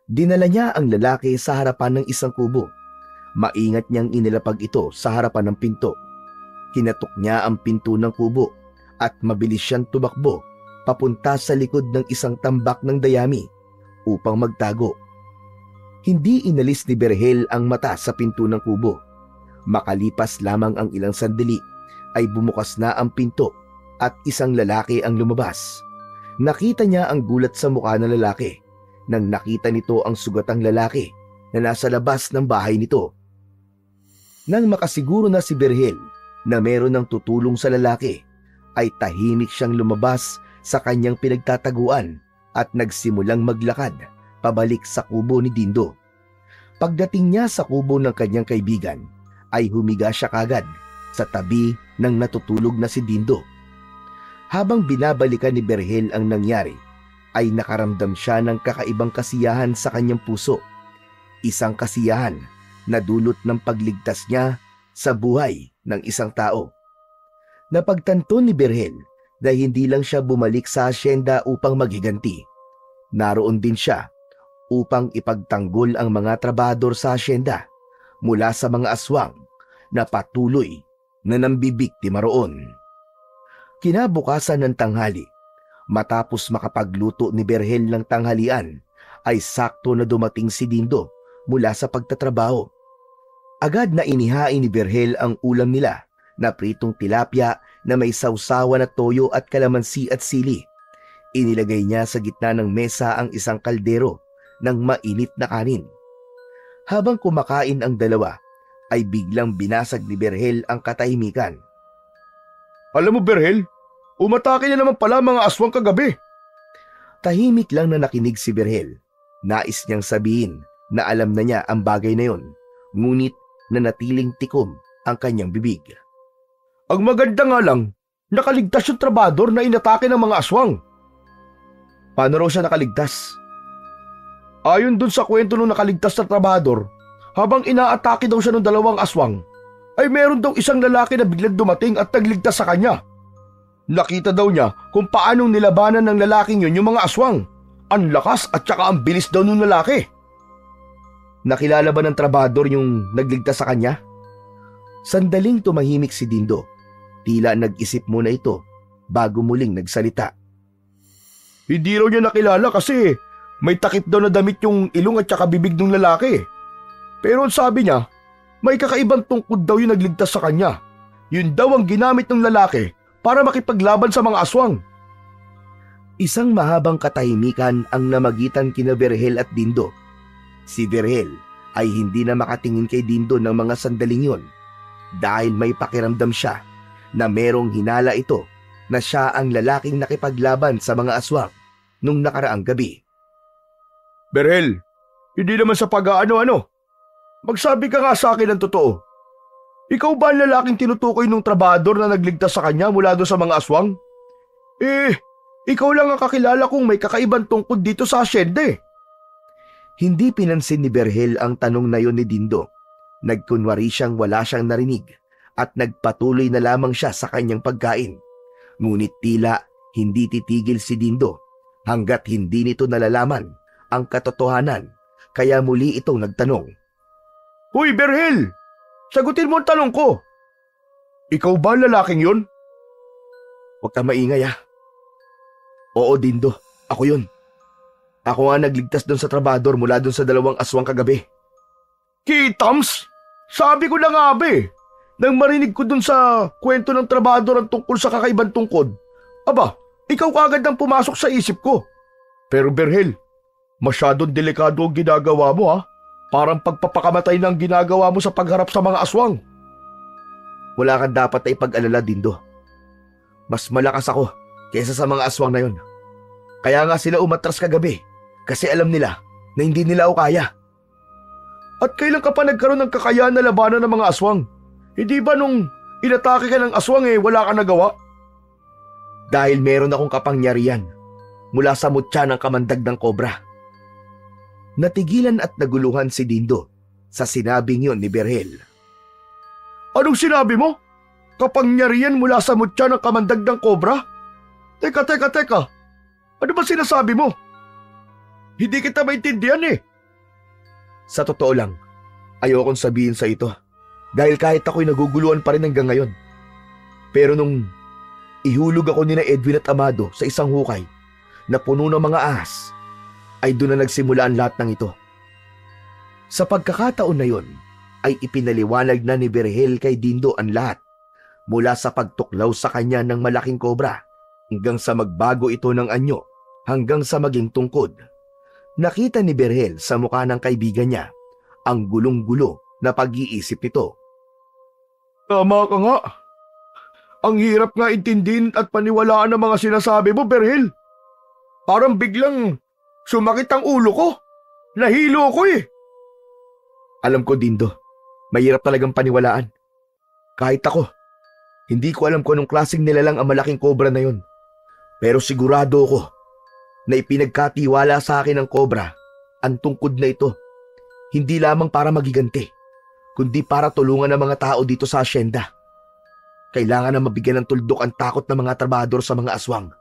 Dinala niya ang lalaki sa harapan ng isang kubo. Maingat niyang inilapag ito sa harapan ng pinto. Kinatok niya ang pinto ng kubo at mabilis siyang tumakbo papunta sa likod ng isang tambak ng dayami upang magtago. Hindi inalis ni Berhel ang mata sa pinto ng kubo. Makalipas lamang ang ilang sandali ay bumukas na ang pinto at isang lalaki ang lumabas. Nakita niya ang gulat sa mukha ng lalaki nang nakita nito ang sugatang lalaki na nasa labas ng bahay nito. Nang makasiguro na si Berhel na meron ng tutulong sa lalaki, ay tahimik siyang lumabas sa kanyang pinagtataguan at nagsimulang maglakad pabalik sa kubo ni Dindo. Pagdating niya sa kubo ng kanyang kaibigan, ay humiga siya kagad sa tabi ng natutulog na si Dindo. Habang binabalikan ni Berhel ang nangyari, ay nakaramdam siya ng kakaibang kasiyahan sa kanyang puso. Isang kasiyahan na dulot ng pagligtas niya sa buhay ng isang tao. Napagtanto ni Berhel na hindi lang siya bumalik sa asyenda upang maghiganti. Naroon din siya upang ipagtanggol ang mga trabahador sa asyenda mula sa mga aswang na patuloy na nambibiktima roon. Kinabukasan ng tanghali, matapos makapagluto ni Berhel ng tanghalian, ay sakto na dumating si Dindo mula sa pagtatrabaho. Agad na inihain ni Berhel ang ulam nila na pritong tilapia na may sausawan na toyo at kalamansi at sili. Inilagay niya sa gitna ng mesa ang isang kaldero ng mainit na kanin. Habang kumakain ang dalawa, ay biglang binasag ni Berhel ang katahimikan. Alam mo, Berhel, umatake na naman pala mga aswang kagabi. Tahimik lang na nakinig si Berhel. Nais niyang sabihin na alam na niya ang bagay na yon, ngunit nanatiling tikom ang kanyang bibig. Ang maganda nga lang, nakaligtas yung trabador na inatake ng mga aswang. Paano raw siya nakaligtas? Ayon dun sa kwento ng nakaligtas na trabador, habang inaatake daw siya ng dalawang aswang, ay meron daw isang lalaki na biglang dumating at nagligtas sa kanya. Nakita daw niya kung paanong nilabanan ng lalaking yun yung mga aswang. Ang lakas at saka ang bilis daw ng lalaki. Nakilala ba ng trabador yung nagligtas sa kanya? Sandaling tumahimik si Dindo. Tila nag-isip muna ito bago muling nagsalita. Hindi raw niya nakilala kasi may takip daw na damit yung ilong at saka bibig ng lalaki. Pero sabi niya, may kakaibang tungkod daw yung nagligtas sa kanya. Yun daw ang ginamit ng lalaki para makipaglaban sa mga aswang. Isang mahabang katahimikan ang namagitan kina Berhel at Dindo. Si Berhel ay hindi na makatingin kay Dindo ng mga sandaling yon dahil may pakiramdam siya na merong hinala ito na siya ang lalaking nakipaglaban sa mga aswang nung nakaraang gabi. Berhel, hindi naman sa pag-aano-ano. Magsabi ka nga sa akin ng totoo. Ikaw ba ang lalaking tinutukoy ng trabador na nagligtas sa kanya mula doon sa mga aswang? Ikaw lang ang kakilala kong may kakaibang tungkod dito sa asyende. Hindi pinansin ni Berhel ang tanong na yon ni Dindo. Nagkunwari siyang wala siyang narinig at nagpatuloy na lamang siya sa kanyang pagkain. Ngunit tila hindi titigil si Dindo hanggat hindi nito nalalaman ang katotohanan, kaya muli itong nagtanong. Hoy, Berhel! Sagutin mo ang tanong ko. Ikaw ba ang lalaking yun? Huwag ka maingay. Oo, Dindo. Ako yun. Ako nga nagligtas doon sa trabador mula doon sa dalawang aswang kagabi. Kitams! Sabi ko na nga nang marinig ko doon sa kwento ng trabador ang tungkol sa kakaibang tungkod. Aba, ikaw kagad ang pumasok sa isip ko. Pero Berhel, masyadong delikado ang ginagawa mo Parang pagpapakamatay ng ginagawa mo sa pagharap sa mga aswang. Wala kang dapat na ipag-alala, Dindo. Mas malakas ako kaysa sa mga aswang na yun. Kaya nga sila umatras kagabi kasi alam nila na hindi nila ako kaya. At kailan ka pa nagkaroon ng kakayahan na labanan ng mga aswang? Hindi ba nung inatake ka ng aswang wala ka nagawa? Dahil meron akong kapangyarihan mula sa mutya ng kamandag ng kobra. Natigilan at naguluhan si Dindo sa sinabing yon ni Berhel. Anong sinabi mo? Kapangyarihan mula sa mutya ng kamandag ng kobra? Teka. Ano ba sinasabi mo? Hindi kita maintindihan Sa totoo lang, ayokong sabihin sa ito dahil kahit ako'y naguguluhan pa rin hanggang ngayon. Pero nung ihulog ako ni na Edwin at Amado sa isang hukay na puno ng mga ahas, ay doon na nagsimula ang lahat ng ito. Sa pagkakataon na yon, ay ipinaliwanag na ni Berhel kay Dindo ang lahat mula sa pagtuklaw sa kanya ng malaking kobra hanggang sa magbago ito ng anyo hanggang sa maging tungkod. Nakita ni Berhel sa mukha ng kaibigan niya ang gulong-gulo na pag-iisip nito. Tama ka nga. Ang hirap nga intindihin at paniwalaan ng mga sinasabi mo, Berhel. Parang biglang sumakit ang ulo ko. Nahilo ko Alam ko, Dindo, mahirap talagang paniwalaan. Kahit ako, hindi ko alam kung anong klaseng nilalang ang malaking kobra na yon. Pero sigurado ako na ipinagkatiwala sa akin ng kobra ang tungkod na ito. Hindi lamang para magiganti, kundi para tulungan ang mga tao dito sa asyenda. Kailangan na mabigyan ng tuldok ang takot ng mga trabador sa mga aswang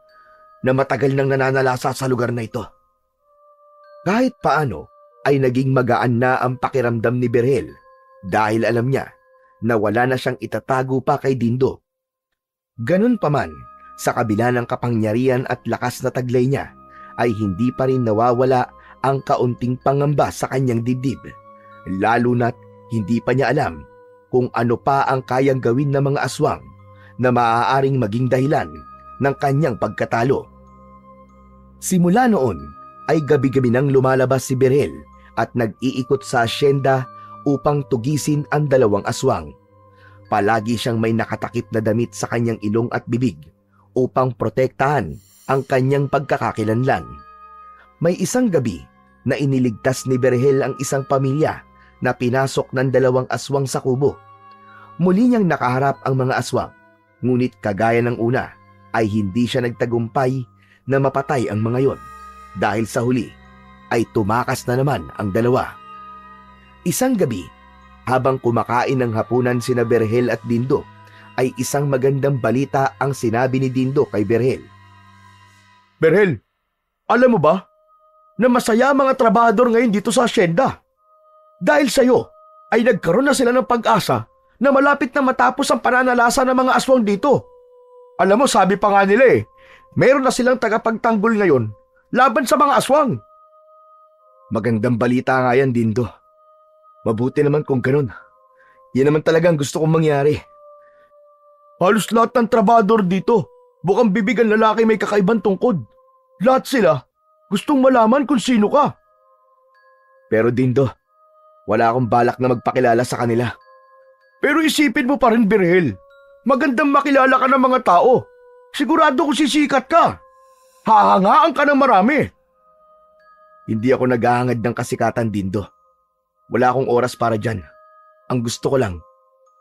na matagal nang nananalasa sa lugar na ito. Kahit paano ay naging magaan na ang pakiramdam ni Berhel dahil alam niya na wala na siyang itatago pa kay Dindo. Ganun pa man, sa kabila ng kapangyarihan at lakas na taglay niya, ay hindi pa rin nawawala ang kaunting pangamba sa kanyang dibdib, lalo na't hindi pa niya alam kung ano pa ang kayang gawin ng mga aswang na maaaring maging dahilan ng kanyang pagkatalo. Simula noon ay gabi-gabi nang lumalabas si Berhel at nag-iikot sa asyenda upang tugisin ang dalawang aswang. Palagi siyang may nakatakip na damit sa kanyang ilong at bibig upang protektahan ang kanyang pagkakakilanlan. May isang gabi na iniligtas ni Berhel ang isang pamilya na pinasok ng dalawang aswang sa kubo. Muli niyang nakaharap ang mga aswang, ngunit kagaya ng una ay hindi siya nagtagumpay na mapatay ang mga yon dahil sa huli ay tumakas na naman ang dalawa. Isang gabi, habang kumakain ng hapunan sina Berhel at Dindo, ay isang magandang balita ang sinabi ni Dindo kay Berhel. Berhel, alam mo ba na masaya ang mga trabahador ngayon dito sa asyenda? Dahil sa'yo ay nagkaroon na sila ng pag-asa na malapit na matapos ang pananalasa ng mga aswang dito. Alam mo, sabi pa nga nila meron na silang tagapagtanggol ngayon laban sa mga aswang. Magandang balita nga yan, Dindo. Mabuti naman kung ganun. Yan naman talagang gusto kong mangyari. Halos lahat ng trabahador dito, bukang bibig ang lalaki may kakaibang tungkod. Lahat sila gustong malaman kung sino ka. Pero Dindo, wala akong balak na magpakilala sa kanila. Pero isipin mo pa rin, Berhel. Magandang makilala ka ng mga tao. Sigurado kung sisikat ka. Hahangaan ka ng marami. Hindi ako naghahangad ng kasikatan, Dindo. Wala akong oras para dyan. Ang gusto ko lang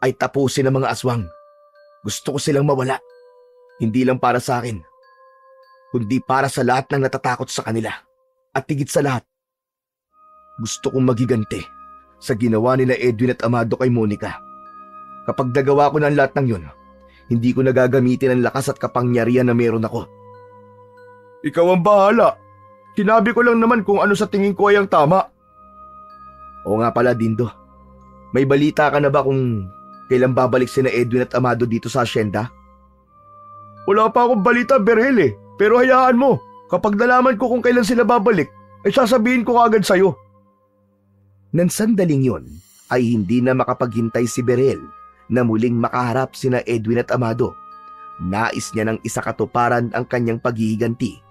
ay tapusin ang mga aswang. Gusto ko silang mawala. Hindi lang para sa akin, kundi para sa lahat ng natatakot sa kanila. At higit sa lahat, gusto kong magiganti sa ginawa nila Edwin at Amado kay Monica. Kapag nagawa ko na ang lahat ng yun, hindi ko nagagamitin ang lakas at kapangyarihan na meron ako. Ikaw ang bahala. Sinabi ko lang naman kung ano sa tingin ko ay ang tama. Oo nga pala, Dindo. May balita ka na ba kung kailan babalik sina Edwin at Amado dito sa asyenda? Wala pa akong balita, Berhel Pero hayaan mo, kapag nalaman ko kung kailan sila babalik, ay sasabihin ko agad sa'yo. Nang sandaling yon, ay hindi na makapaghintay si Berhel na muling makaharap sina Edwin at Amado. Nais niya ng isakatuparan ang kanyang paghihiganti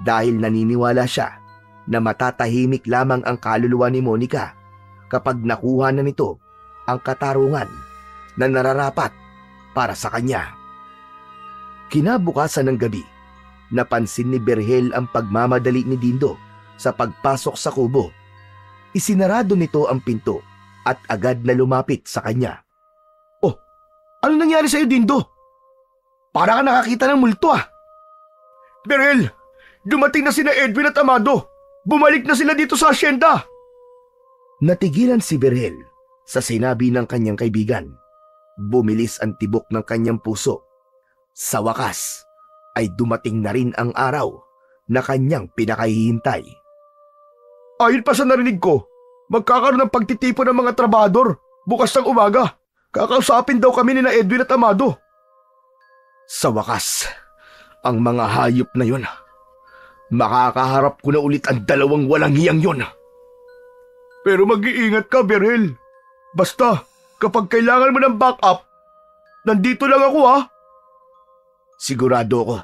dahil naniniwala siya na matatahimik lamang ang kaluluwa ni Monica kapag nakuha na nito ang katarungan na nararapat para sa kanya. Kinabukasan ng gabi, napansin ni Berhel ang pagmamadali ni Dindo sa pagpasok sa kubo. Isinarado nito ang pinto at agad na lumapit sa kanya. Oh, ano nangyari sa'yo, Dindo? Para ka nakakita ng multo Berhel, dumating na sina Edwin at Amado. Bumalik na sila dito sa asyenda. Natigilan si Berhel sa sinabi ng kanyang kaibigan. Bumilis ang tibok ng kanyang puso. Sa wakas ay dumating na rin ang araw na kanyang pinakahihintay. Ayon pa sa narinig ko, magkakaroon ng pagtitipon ng mga trabahador bukas ng umaga. Kakausapin daw kami ni na Edwin at Amado. Sa wakas, ang mga hayop na yon, makakaharap ko na ulit ang dalawang walang hiyang yon. Pero mag-iingat ka, Berhel. Basta, kapag kailangan mo ng backup, nandito lang ako Sigurado ko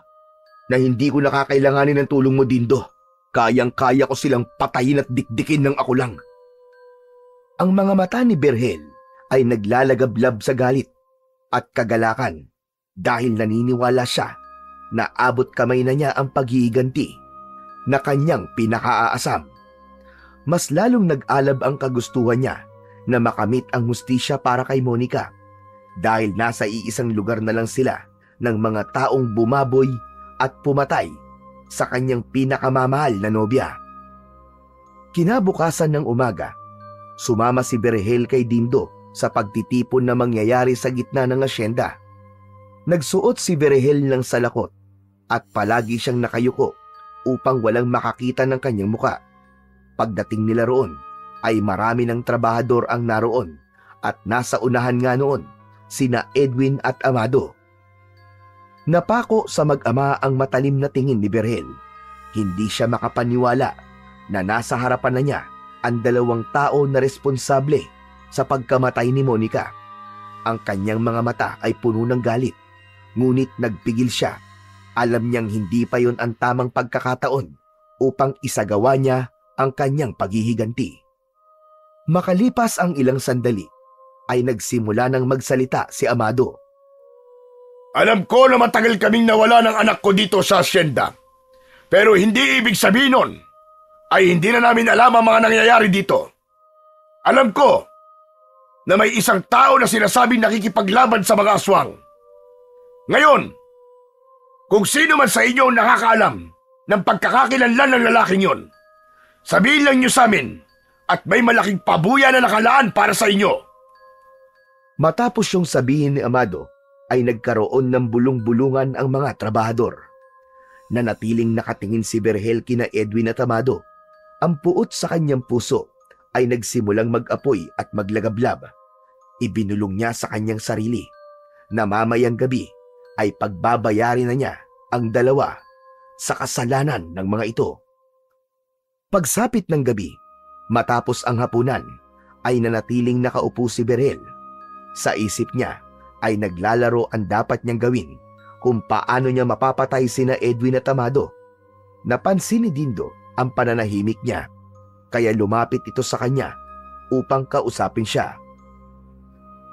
na hindi ko nakakailanganin ng tulong mo, Dindo. Kayang-kaya ko silang patayin at dikdikin ng ako lang. Ang mga mata ni Berhel ay naglalagablab sa galit at kagalakan dahil naniniwala siya na abot kamay na niya ang paghihiganti na kanyang pinakaaasam. Mas lalong nag-alab ang kagustuhan niya na makamit ang hustisya para kay Monica dahil nasa iisang lugar na lang sila ng mga taong bumaboy at pumatay sa kanyang pinakamamahal na nobya. Kinabukasan ng umaga, sumama si Berhel kay Dindo sa pagtitipon na mangyayari sa gitna ng asyenda. Nagsuot si Berhel ng salakot at palagi siyang nakayuko upang walang makakita ng kanyang muka. Pagdating nila roon ay marami ng trabahador ang naroon at nasa unahan nga noon sina Edwin at Amado. Napako sa mag-ama ang matalim na tingin ni Berhel. Hindi siya makapaniwala na nasa harapan na niya ang dalawang tao na responsable sa pagkamatay ni Monica. Ang kanyang mga mata ay puno ng galit, ngunit nagpigil siya. Alam niyang hindi pa yon ang tamang pagkakataon upang isagawa niya ang kanyang paghihiganti. Makalipas ang ilang sandali, ay nagsimula ng magsalita si Amado. Alam ko na matagal kaming nawala ng anak ko dito sa asyenda. Pero hindi ibig sabihin nun ay hindi na namin alam ang mga nangyayari dito. Alam ko na may isang tao na sinasabing nakikipaglaban sa mga aswang. Ngayon, kung sino man sa inyo ang nakakaalam ng pagkakakilanlan ng lalaking yon, sabihin lang niyo sa amin at may malaking pabuya na nakalaan para sa inyo. Matapos yung sabihin ni Amado, ay nagkaroon ng bulong-bulungan ang mga trabahador. Nanatiling nakatingin si Berhel kina Edwin at Amado. Ang puot sa kanyang puso ay nagsimulang mag-apoy at maglagablab. Ibinulong niya sa kanyang sarili na mamayang gabi ay pagbabayari na niya ang dalawa sa kasalanan ng mga ito. Pagsapit ng gabi, matapos ang hapunan, ay nanatiling nakaupo si Berhel. Sa isip niya ay naglalaro ang dapat niyang gawin kung paano niya mapapatay sina Edwin at Amado. Napansin ni Dindo ang pananahimik niya, kaya lumapit ito sa kanya upang kausapin siya.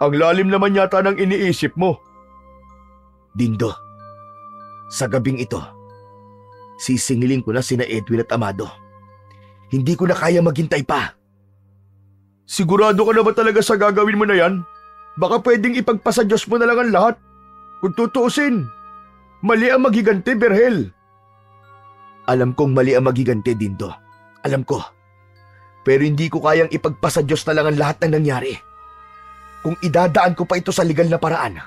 Ang lalim naman yata ng iniisip mo. Dindo, sa gabing ito, sisingilin ko na sina Edwin at Amado. Hindi ko na kaya maghintay pa. Sigurado ka na ba talaga sa gagawin mo na yan? Baka pwedeng ipagpasa Diyos mo na lang ang lahat. Kung tutuusin, mali ang maghiganti, Berhel. Alam kong mali ang maghiganti, Dindo. Alam ko. Pero hindi ko kayang ipagpasa Diyos na lang ang lahat ng nangyari. Kung idadaan ko pa ito sa legal na paraan,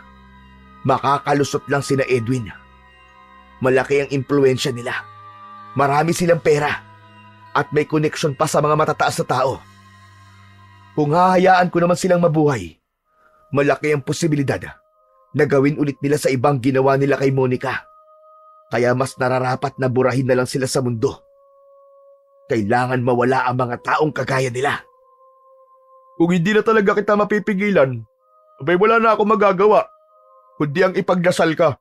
makakalusot lang sina Edwin. Malaki ang impluensya nila. Marami silang pera. At may koneksyon pa sa mga matataas na tao. Kung hahayaan ko naman silang mabuhay, malaki ang posibilidad na gawin ulit nila sa ibang ginawa nila kay Monica. Kaya mas nararapat na burahin na lang sila sa mundo. Kailangan mawala ang mga taong kagaya nila. Kung hindi na talaga kita mapipigilan, abay wala na ako magagawa, kundi ang ipagdasal ka.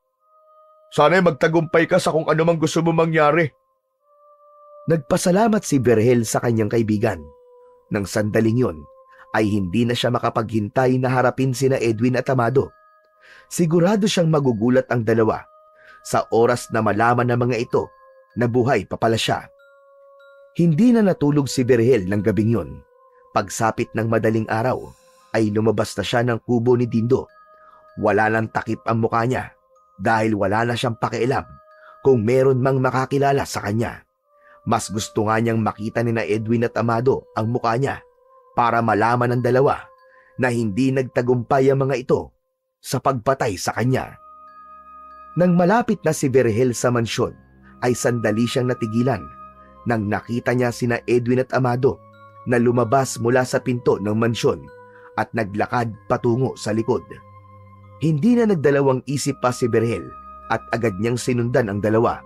Sana'y magtagumpay ka sa kung ano mang gusto mo mangyari. Nagpasalamat si Berhel sa kanyang kaibigan. Nang sandaling yon, ay hindi na siya makapaghintay na harapin sina Edwin at Amado. Sigurado siyang magugulat ang dalawa sa oras na malaman ng mga ito na buhay pa pala siya. Hindi na natulog si Berhel ng gabing yon. Pagsapit ng madaling araw, ay lumabas na siya ng kubo ni Dindo. Wala nang takip ang mukha niya dahil wala na siyang pakialam kung meron mang makakilala sa kanya. Mas gusto nga niyang makita ni na Edwin at Amado ang mukha niya para malaman ng dalawa na hindi nagtagumpay ang mga ito sa pagpatay sa kanya. Nang malapit na si Berhel sa mansyon, ay sandali siyang natigilan nang nakita niya sina Edwin at Amado na lumabas mula sa pinto ng mansyon at naglakad patungo sa likod. Hindi na nagdalawang isip pa si Berhel at agad niyang sinundan ang dalawa.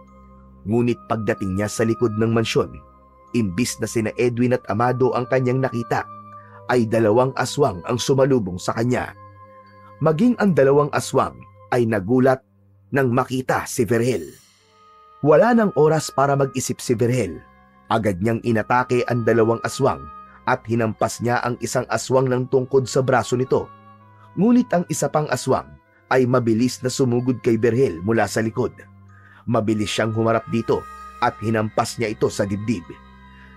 Ngunit pagdating niya sa likod ng mansyon, imbis na sina Edwin at Amado ang kanyang nakita, ay dalawang aswang ang sumalubong sa kanya. Maging ang dalawang aswang ay nagulat nang makita si Berhel. Wala nang oras para mag-isip si Berhel. Agad niyang inatake ang dalawang aswang at hinampas niya ang isang aswang ng tungkod sa braso nito. Ngunit ang isa pang aswang ay mabilis na sumugod kay Berhel mula sa likod. Mabilis siyang humarap dito at hinampas niya ito sa dibdib.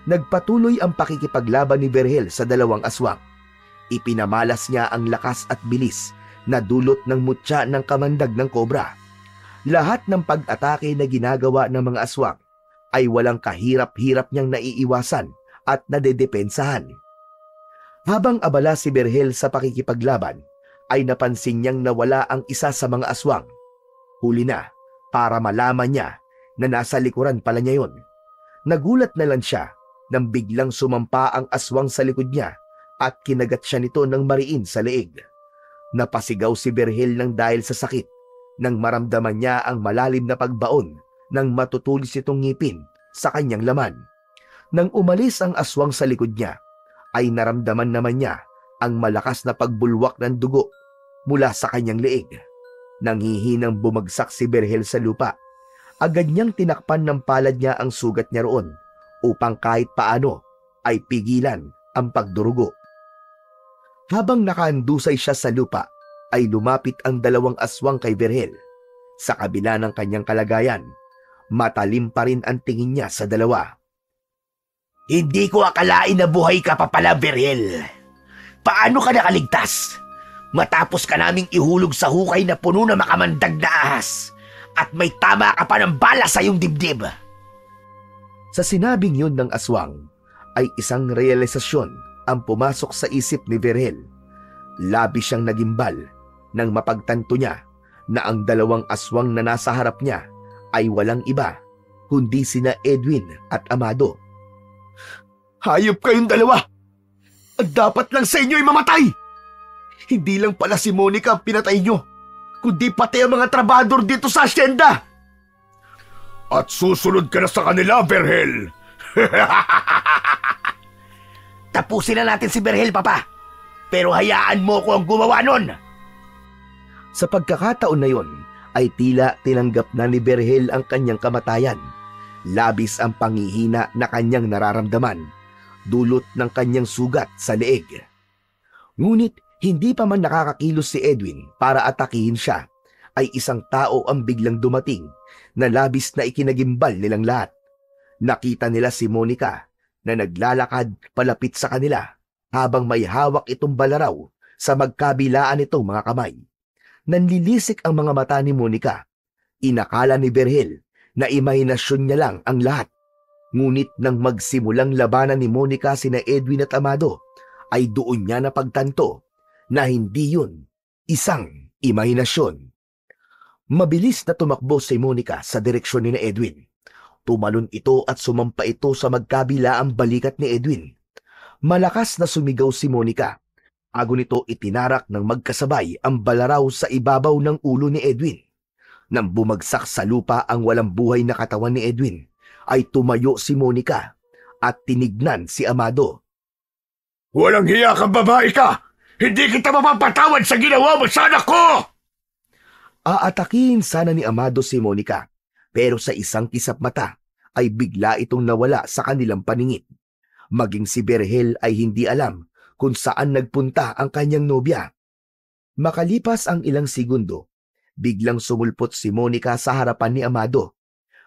Nagpatuloy ang pakikipaglaban ni Berhel sa dalawang aswang. Ipinamalas niya ang lakas at bilis na dulot ng mutya ng kamandag ng kobra. Lahat ng pag-atake na ginagawa ng mga aswang ay walang kahirap-hirap niyang naiiwasan at nadedepensahan. Habang abala si Berhel sa pakikipaglaban, ay napansin niyang nawala ang isa sa mga aswang. Huli na para malaman niya na nasa likuran pala niya yon. Nagulat na lang siya nang biglang sumampa ang aswang sa likod niya at kinagat siya nito ng mariin sa leeg. Napasigaw si Berhel ng dahil sa sakit nang maramdaman niya ang malalim na pagbaon ng matutulis itong ngipin sa kanyang laman. Nang umalis ang aswang sa likod niya, ay naramdaman naman niya ang malakas na pagbulwak ng dugo mula sa kanyang leeg. Nanghihinang bumagsak si Berhel sa lupa. Agad niyang tinakpan ng palad niya ang sugat niya roon upang kahit paano ay pigilan ang pagdurugo. Habang nakaandusay siya sa lupa, ay lumapit ang dalawang aswang kay Berhel. Sa kabila ng kanyang kalagayan, matalim pa rin ang tingin niya sa dalawa. Hindi ko akalain na buhay ka pa pala, Berhel. Paano ka nakaligtas? Matapos ka naming ihulog sa hukay na puno na makamandag na ahas at may tama ka pa ng bala sa iyong dibdib. Sa sinabing yun ng aswang, ay isang realisasyon ang pumasok sa isip ni Berhel. Labis siyang nagimbal nang mapagtanto niya na ang dalawang aswang na nasa harap niya ay walang iba kundi sina Edwin at Amado. Hayop kayong dalawa! At dapat lang sa inyo'y mamatay! Hindi lang pala si Monica ang pinatay nyo, kundi pati ang mga trabador dito sa asyenda! At susunod ka na sa kanila, Berhel! Tapusin na natin si Berhel, Papa! Pero hayaan mo ko ang gumawa nun! Sa pagkakataon na yon, ay tila tinanggap na ni Berhel ang kanyang kamatayan. Labis ang panghihina na kanyang nararamdaman, dulot ng kanyang sugat sa leeg. Ngunit hindi pa man nakakakilos si Edwin para atakihin siya, ay isang tao ang biglang dumating na labis na ikinagimbal nilang lahat. Nakita nila si Monica na naglalakad palapit sa kanila habang may hawak itong balaraw sa magkabilaan nitong mga kamay. Nanlilisik ang mga mata ni Monica. Inakala ni Berhel na imahinasyon niya lang ang lahat. Ngunit nang magsimulang labanan ni Monica sina Edwin at Amado, ay doon niya napagtanto na hindi yun isang imahinasyon. Mabilis na tumakbo si Monica sa direksyon ni Edwin. Tumalon ito at sumampa ito sa magkabilaang balikat ni Edwin. Malakas na sumigaw si Monica. Bago nito itinarak ng magkasabay ang balaraw sa ibabaw ng ulo ni Edwin. Nang bumagsak sa lupa ang walang buhay na katawan ni Edwin, ay tumayo si Monica at tinignan si Amado. Walang hiya kang babae ka! Hindi kita mapapatawad sa ginawa mo sa anak ko! Aatakihin sana ni Amado si Monica, pero sa isang kisap mata ay bigla itong nawala sa kanilang paningin. Maging si Berhel ay hindi alam kung saan nagpunta ang kanyang nobya. Makalipas ang ilang segundo, biglang sumulpot si Monica sa harapan ni Amado.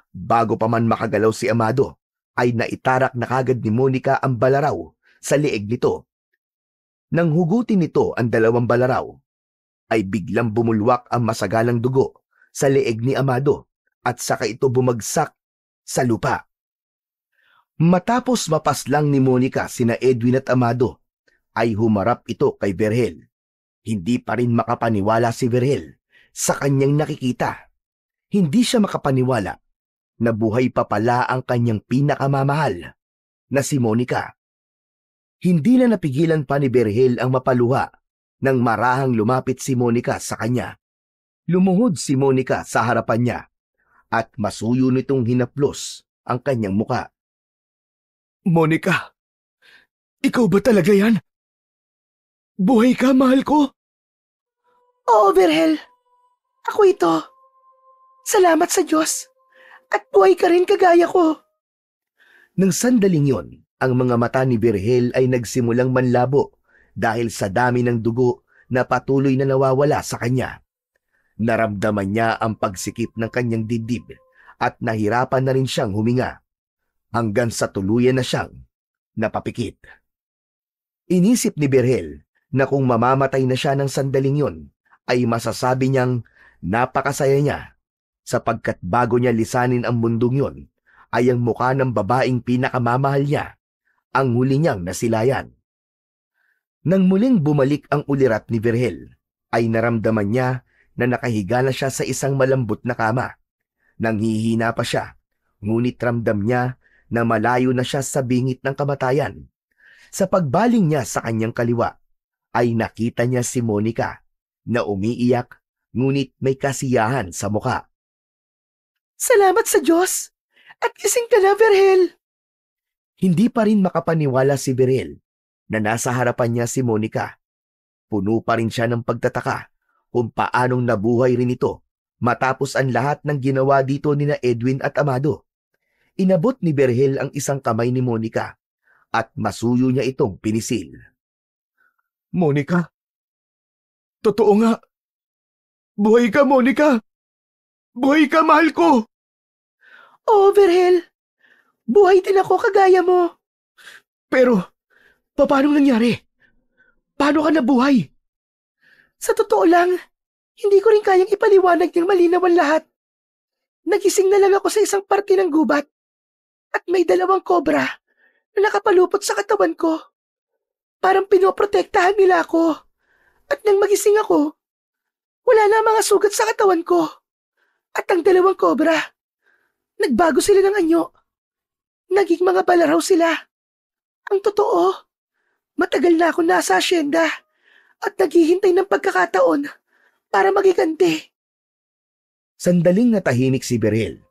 Bago pa man makagalaw si Amado, ay naitarak na kagad ni Monica ang balaraw sa leeg nito. Nang hugutin nito ang dalawang balaraw, ay biglang bumulwak ang masagalang dugo sa leeg ni Amado at saka ito bumagsak sa lupa. Matapos mapaslang ni Monica sina Edwin at Amado, ay humarap ito kay Berhel. Hindi pa rin makapaniwala si Berhel sa kanyang nakikita. Hindi siya makapaniwala na buhay pa pala ang kanyang pinakamamahal na si Monica. Hindi na napigilan pa ni Berhel ang mapaluha nang marahang lumapit si Monica sa kanya. Lumuhod si Monica sa harapan niya at masuyo nitong hinaplos ang kanyang muka. Monica, ikaw ba talaga yan? Buhay ka, mahal ko? Oo, Berhel. Ako ito. Salamat sa Diyos. At buhay ka rin kagaya ko. Nang sandaling yon, ang mga mata ni Berhel ay nagsimulang manlabo dahil sa dami ng dugo na patuloy na nawawala sa kanya. Naramdaman niya ang pagsikip ng kanyang dibdib at nahirapan na rin siyang huminga hanggang sa tuluyan na siyang napapikit. Inisip ni Berhel na kung mamamatay na siya ng sandaling yon, ay masasabi niyang napakasaya niya sapagkat bago niya lisanin ang mundong yon, ay ang mukha ng babaeng pinakamamahal niya ang huli niyang nasilayan. Nang muling bumalik ang ulirat ni Berhel, ay naramdaman niya na nakahiga na siya sa isang malambot na kama. Nanghihina pa siya, ngunit ramdam niya na malayo na siya sa bingit ng kamatayan. Sa pagbaling niya sa kanyang kaliwa, ay nakita niya si Monica na umiiyak ngunit may kasiyahan sa muka. Salamat sa Diyos! At gising ka na, Berhel! Hindi pa rin makapaniwala si Berhel na nasa harapan niya si Monica. Puno pa rin siya ng pagtataka kung paanong nabuhay rin ito matapos ang lahat ng ginawa dito nina Edwin at Amado. Inabot ni Berhel ang isang kamay ni Monica at masuyo niya itong pinisil. Monica, totoo nga. Buhay ka, Monica. Buhay ka, mahal ko. Oo, Berhel. Buhay din ako kagaya mo. Pero, paano nangyari? Paano ka nabuhay? Sa totoo lang, hindi ko rin kayang ipaliwanag ng malinaw ang lahat. Nagising na lang ako sa isang parte ng gubat at may 2 kobra na nakapalupot sa katawan ko. Parang pinoprotektahan nila ako. At nang magising ako, wala na ang mga sugat sa katawan ko. At ang 2 kobra, nagbago sila ng anyo. Naging mga balaraw sila. Ang totoo, matagal na ako nasa asyenda at naghihintay ng pagkakataon para magiganti. Sandaling natahimik si Berhel.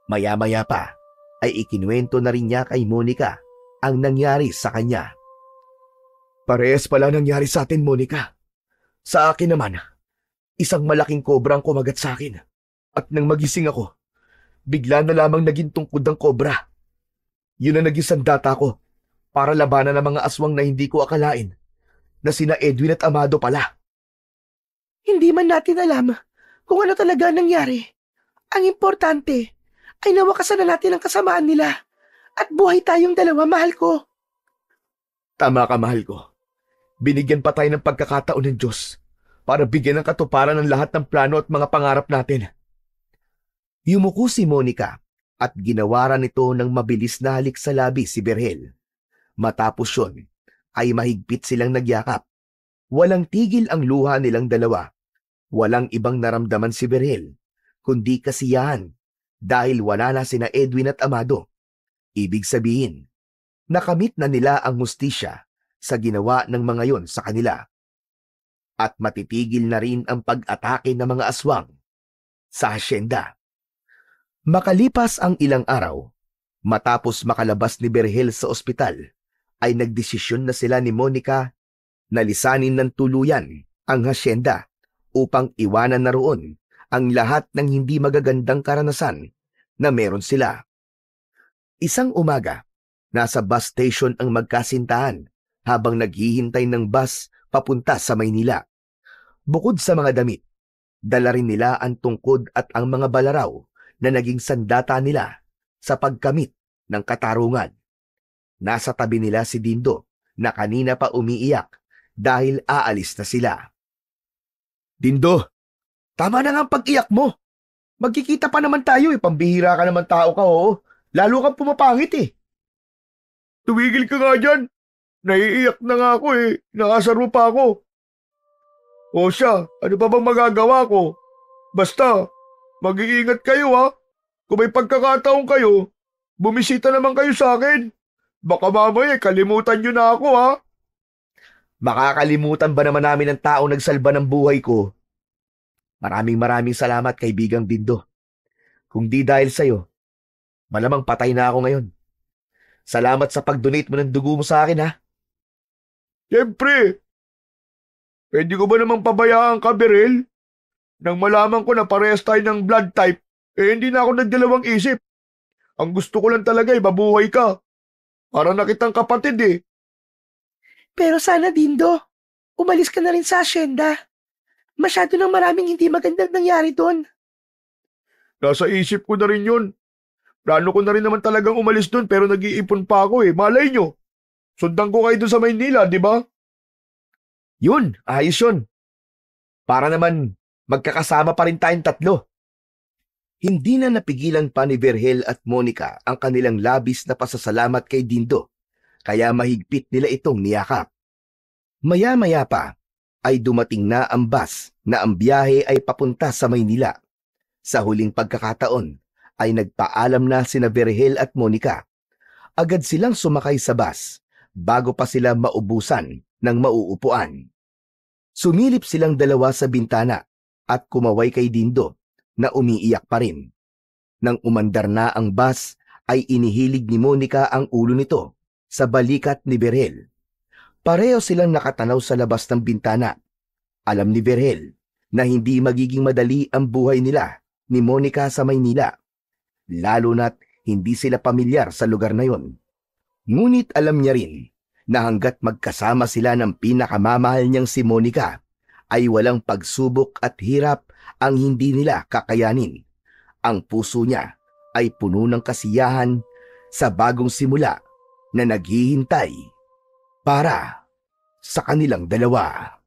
Maya-maya pa ay ikinuwento na rin niya kay Monica ang nangyari sa kanya. Parehas pala nangyari sa atin, Monica. Sa akin naman, isang malaking kobrang kumagat sa akin. At nang magising ako, bigla na lamang naging tungkod ang kobra. Yun ang naging sandata ko para labanan ng mga aswang na hindi ko akalain na sina Edwin at Amado pala. Hindi man natin alam kung ano talaga nangyari. Ang importante ay nawakasan na natin ang kasamaan nila at buhay tayong 2, mahal ko. Tama ka, mahal ko. Binigyan pa tayo ng pagkakataon ng Diyos para bigyan ng katuparan ng lahat ng plano at mga pangarap natin. Yumuko si Monica at ginawaran nito ng mabilis na halik sa labi si Berhel. Matapos yun, ay mahigpit silang nagyakap. Walang tigil ang luha nilang 2. Walang ibang naramdaman si Berhel, kundi kasiyahan dahil wala na sina Edwin at Amado. Ibig sabihin, nakamit na nila ang hustisya sa ginawa ng mga yon sa kanila. At matitigil na rin ang pag-atake ng mga aswang sa hasyenda. Makalipas ang ilang araw, matapos makalabas ni Berhel sa ospital, ay nagdesisyon na sila ni Monica na lisanin ng tuluyan ang hasyenda upang iwanan na roon ang lahat ng hindi magagandang karanasan na meron sila. Isang umaga, nasa bus station ang magkasintahan habang naghihintay ng bus papunta sa Maynila. Bukod sa mga damit, dala rin nila ang tungkod at ang mga balaraw na naging sandata nila sa pagkamit ng katarungan. Nasa tabi nila si Dindo na kanina pa umiiyak dahil aalis na sila. Dindo, tama na nga ang pag-iyak mo. Magkikita pa naman tayo pambihira ka naman tao ka, oo. Lalo kang pumapangit Tumigil ka nga dyan. Naiiyak na nga ako Nakasaro pa ako. O siya, ano pa bang magagawa ko? Basta, mag-iingat kayo Kung may pagkakataon kayo, bumisita naman kayo sa akin. Baka mamaya kalimutan nyo na ako Makakalimutan ba naman namin ang taong nagsalba ng buhay ko? Maraming salamat, kaibigang Dindo. Kung di dahil sa'yo, malamang patay na ako ngayon. Salamat sa pag-donate mo ng dugo mo sa akin, Siyempre. Pwede ko ba namang pabayaan ka, Berhel? Nang malaman ko na parehas tayo ng blood type, hindi na ako nagdalawang isip. Ang gusto ko lang talaga mabuhay ka. Para na kitang kapatid Pero sana, Dindo, umalis ka na rin sa asyenda. Masyado nang maraming hindi magandang nangyari doon. Nasa isip ko na rin yun. Plano ko na rin naman talagang umalis doon pero nag-iipon pa ako Malay nyo. Sundan ko kayo doon sa Maynila, di ba? Yun, ayos yun. Para naman magkakasama pa rin tayong 3. Hindi na napigilan pa ni Berhel at Monica ang kanilang labis na pasasalamat kay Dindo, kaya mahigpit nila itong niyakap. Maya-maya pa ay dumating na ang bus na ang biyahe ay papunta sa Maynila. Sa huling pagkakataon ay nagpaalam na sina Berhel at Monica. Agad silang sumakay sa bus bago pa sila maubusan ng mauupuan. Sumilip silang 2 sa bintana at kumaway kay Dindo na umiiyak pa rin. Nang umandar na ang bus ay inihilig ni Monica ang ulo nito sa balikat ni Berhel. Pareho silang nakatanaw sa labas ng bintana. Alam ni Berhel na hindi magiging madali ang buhay nila ni Monica sa Maynila, lalo na't hindi sila pamilyar sa lugar na yon. Ngunit alam niya rin na hanggat magkasama sila ng pinakamamahal niyang si Monica, ay walang pagsubok at hirap ang hindi nila kakayanin. Ang puso niya ay puno ng kasiyahan sa bagong simula na naghihintay para sa kanilang dalawa.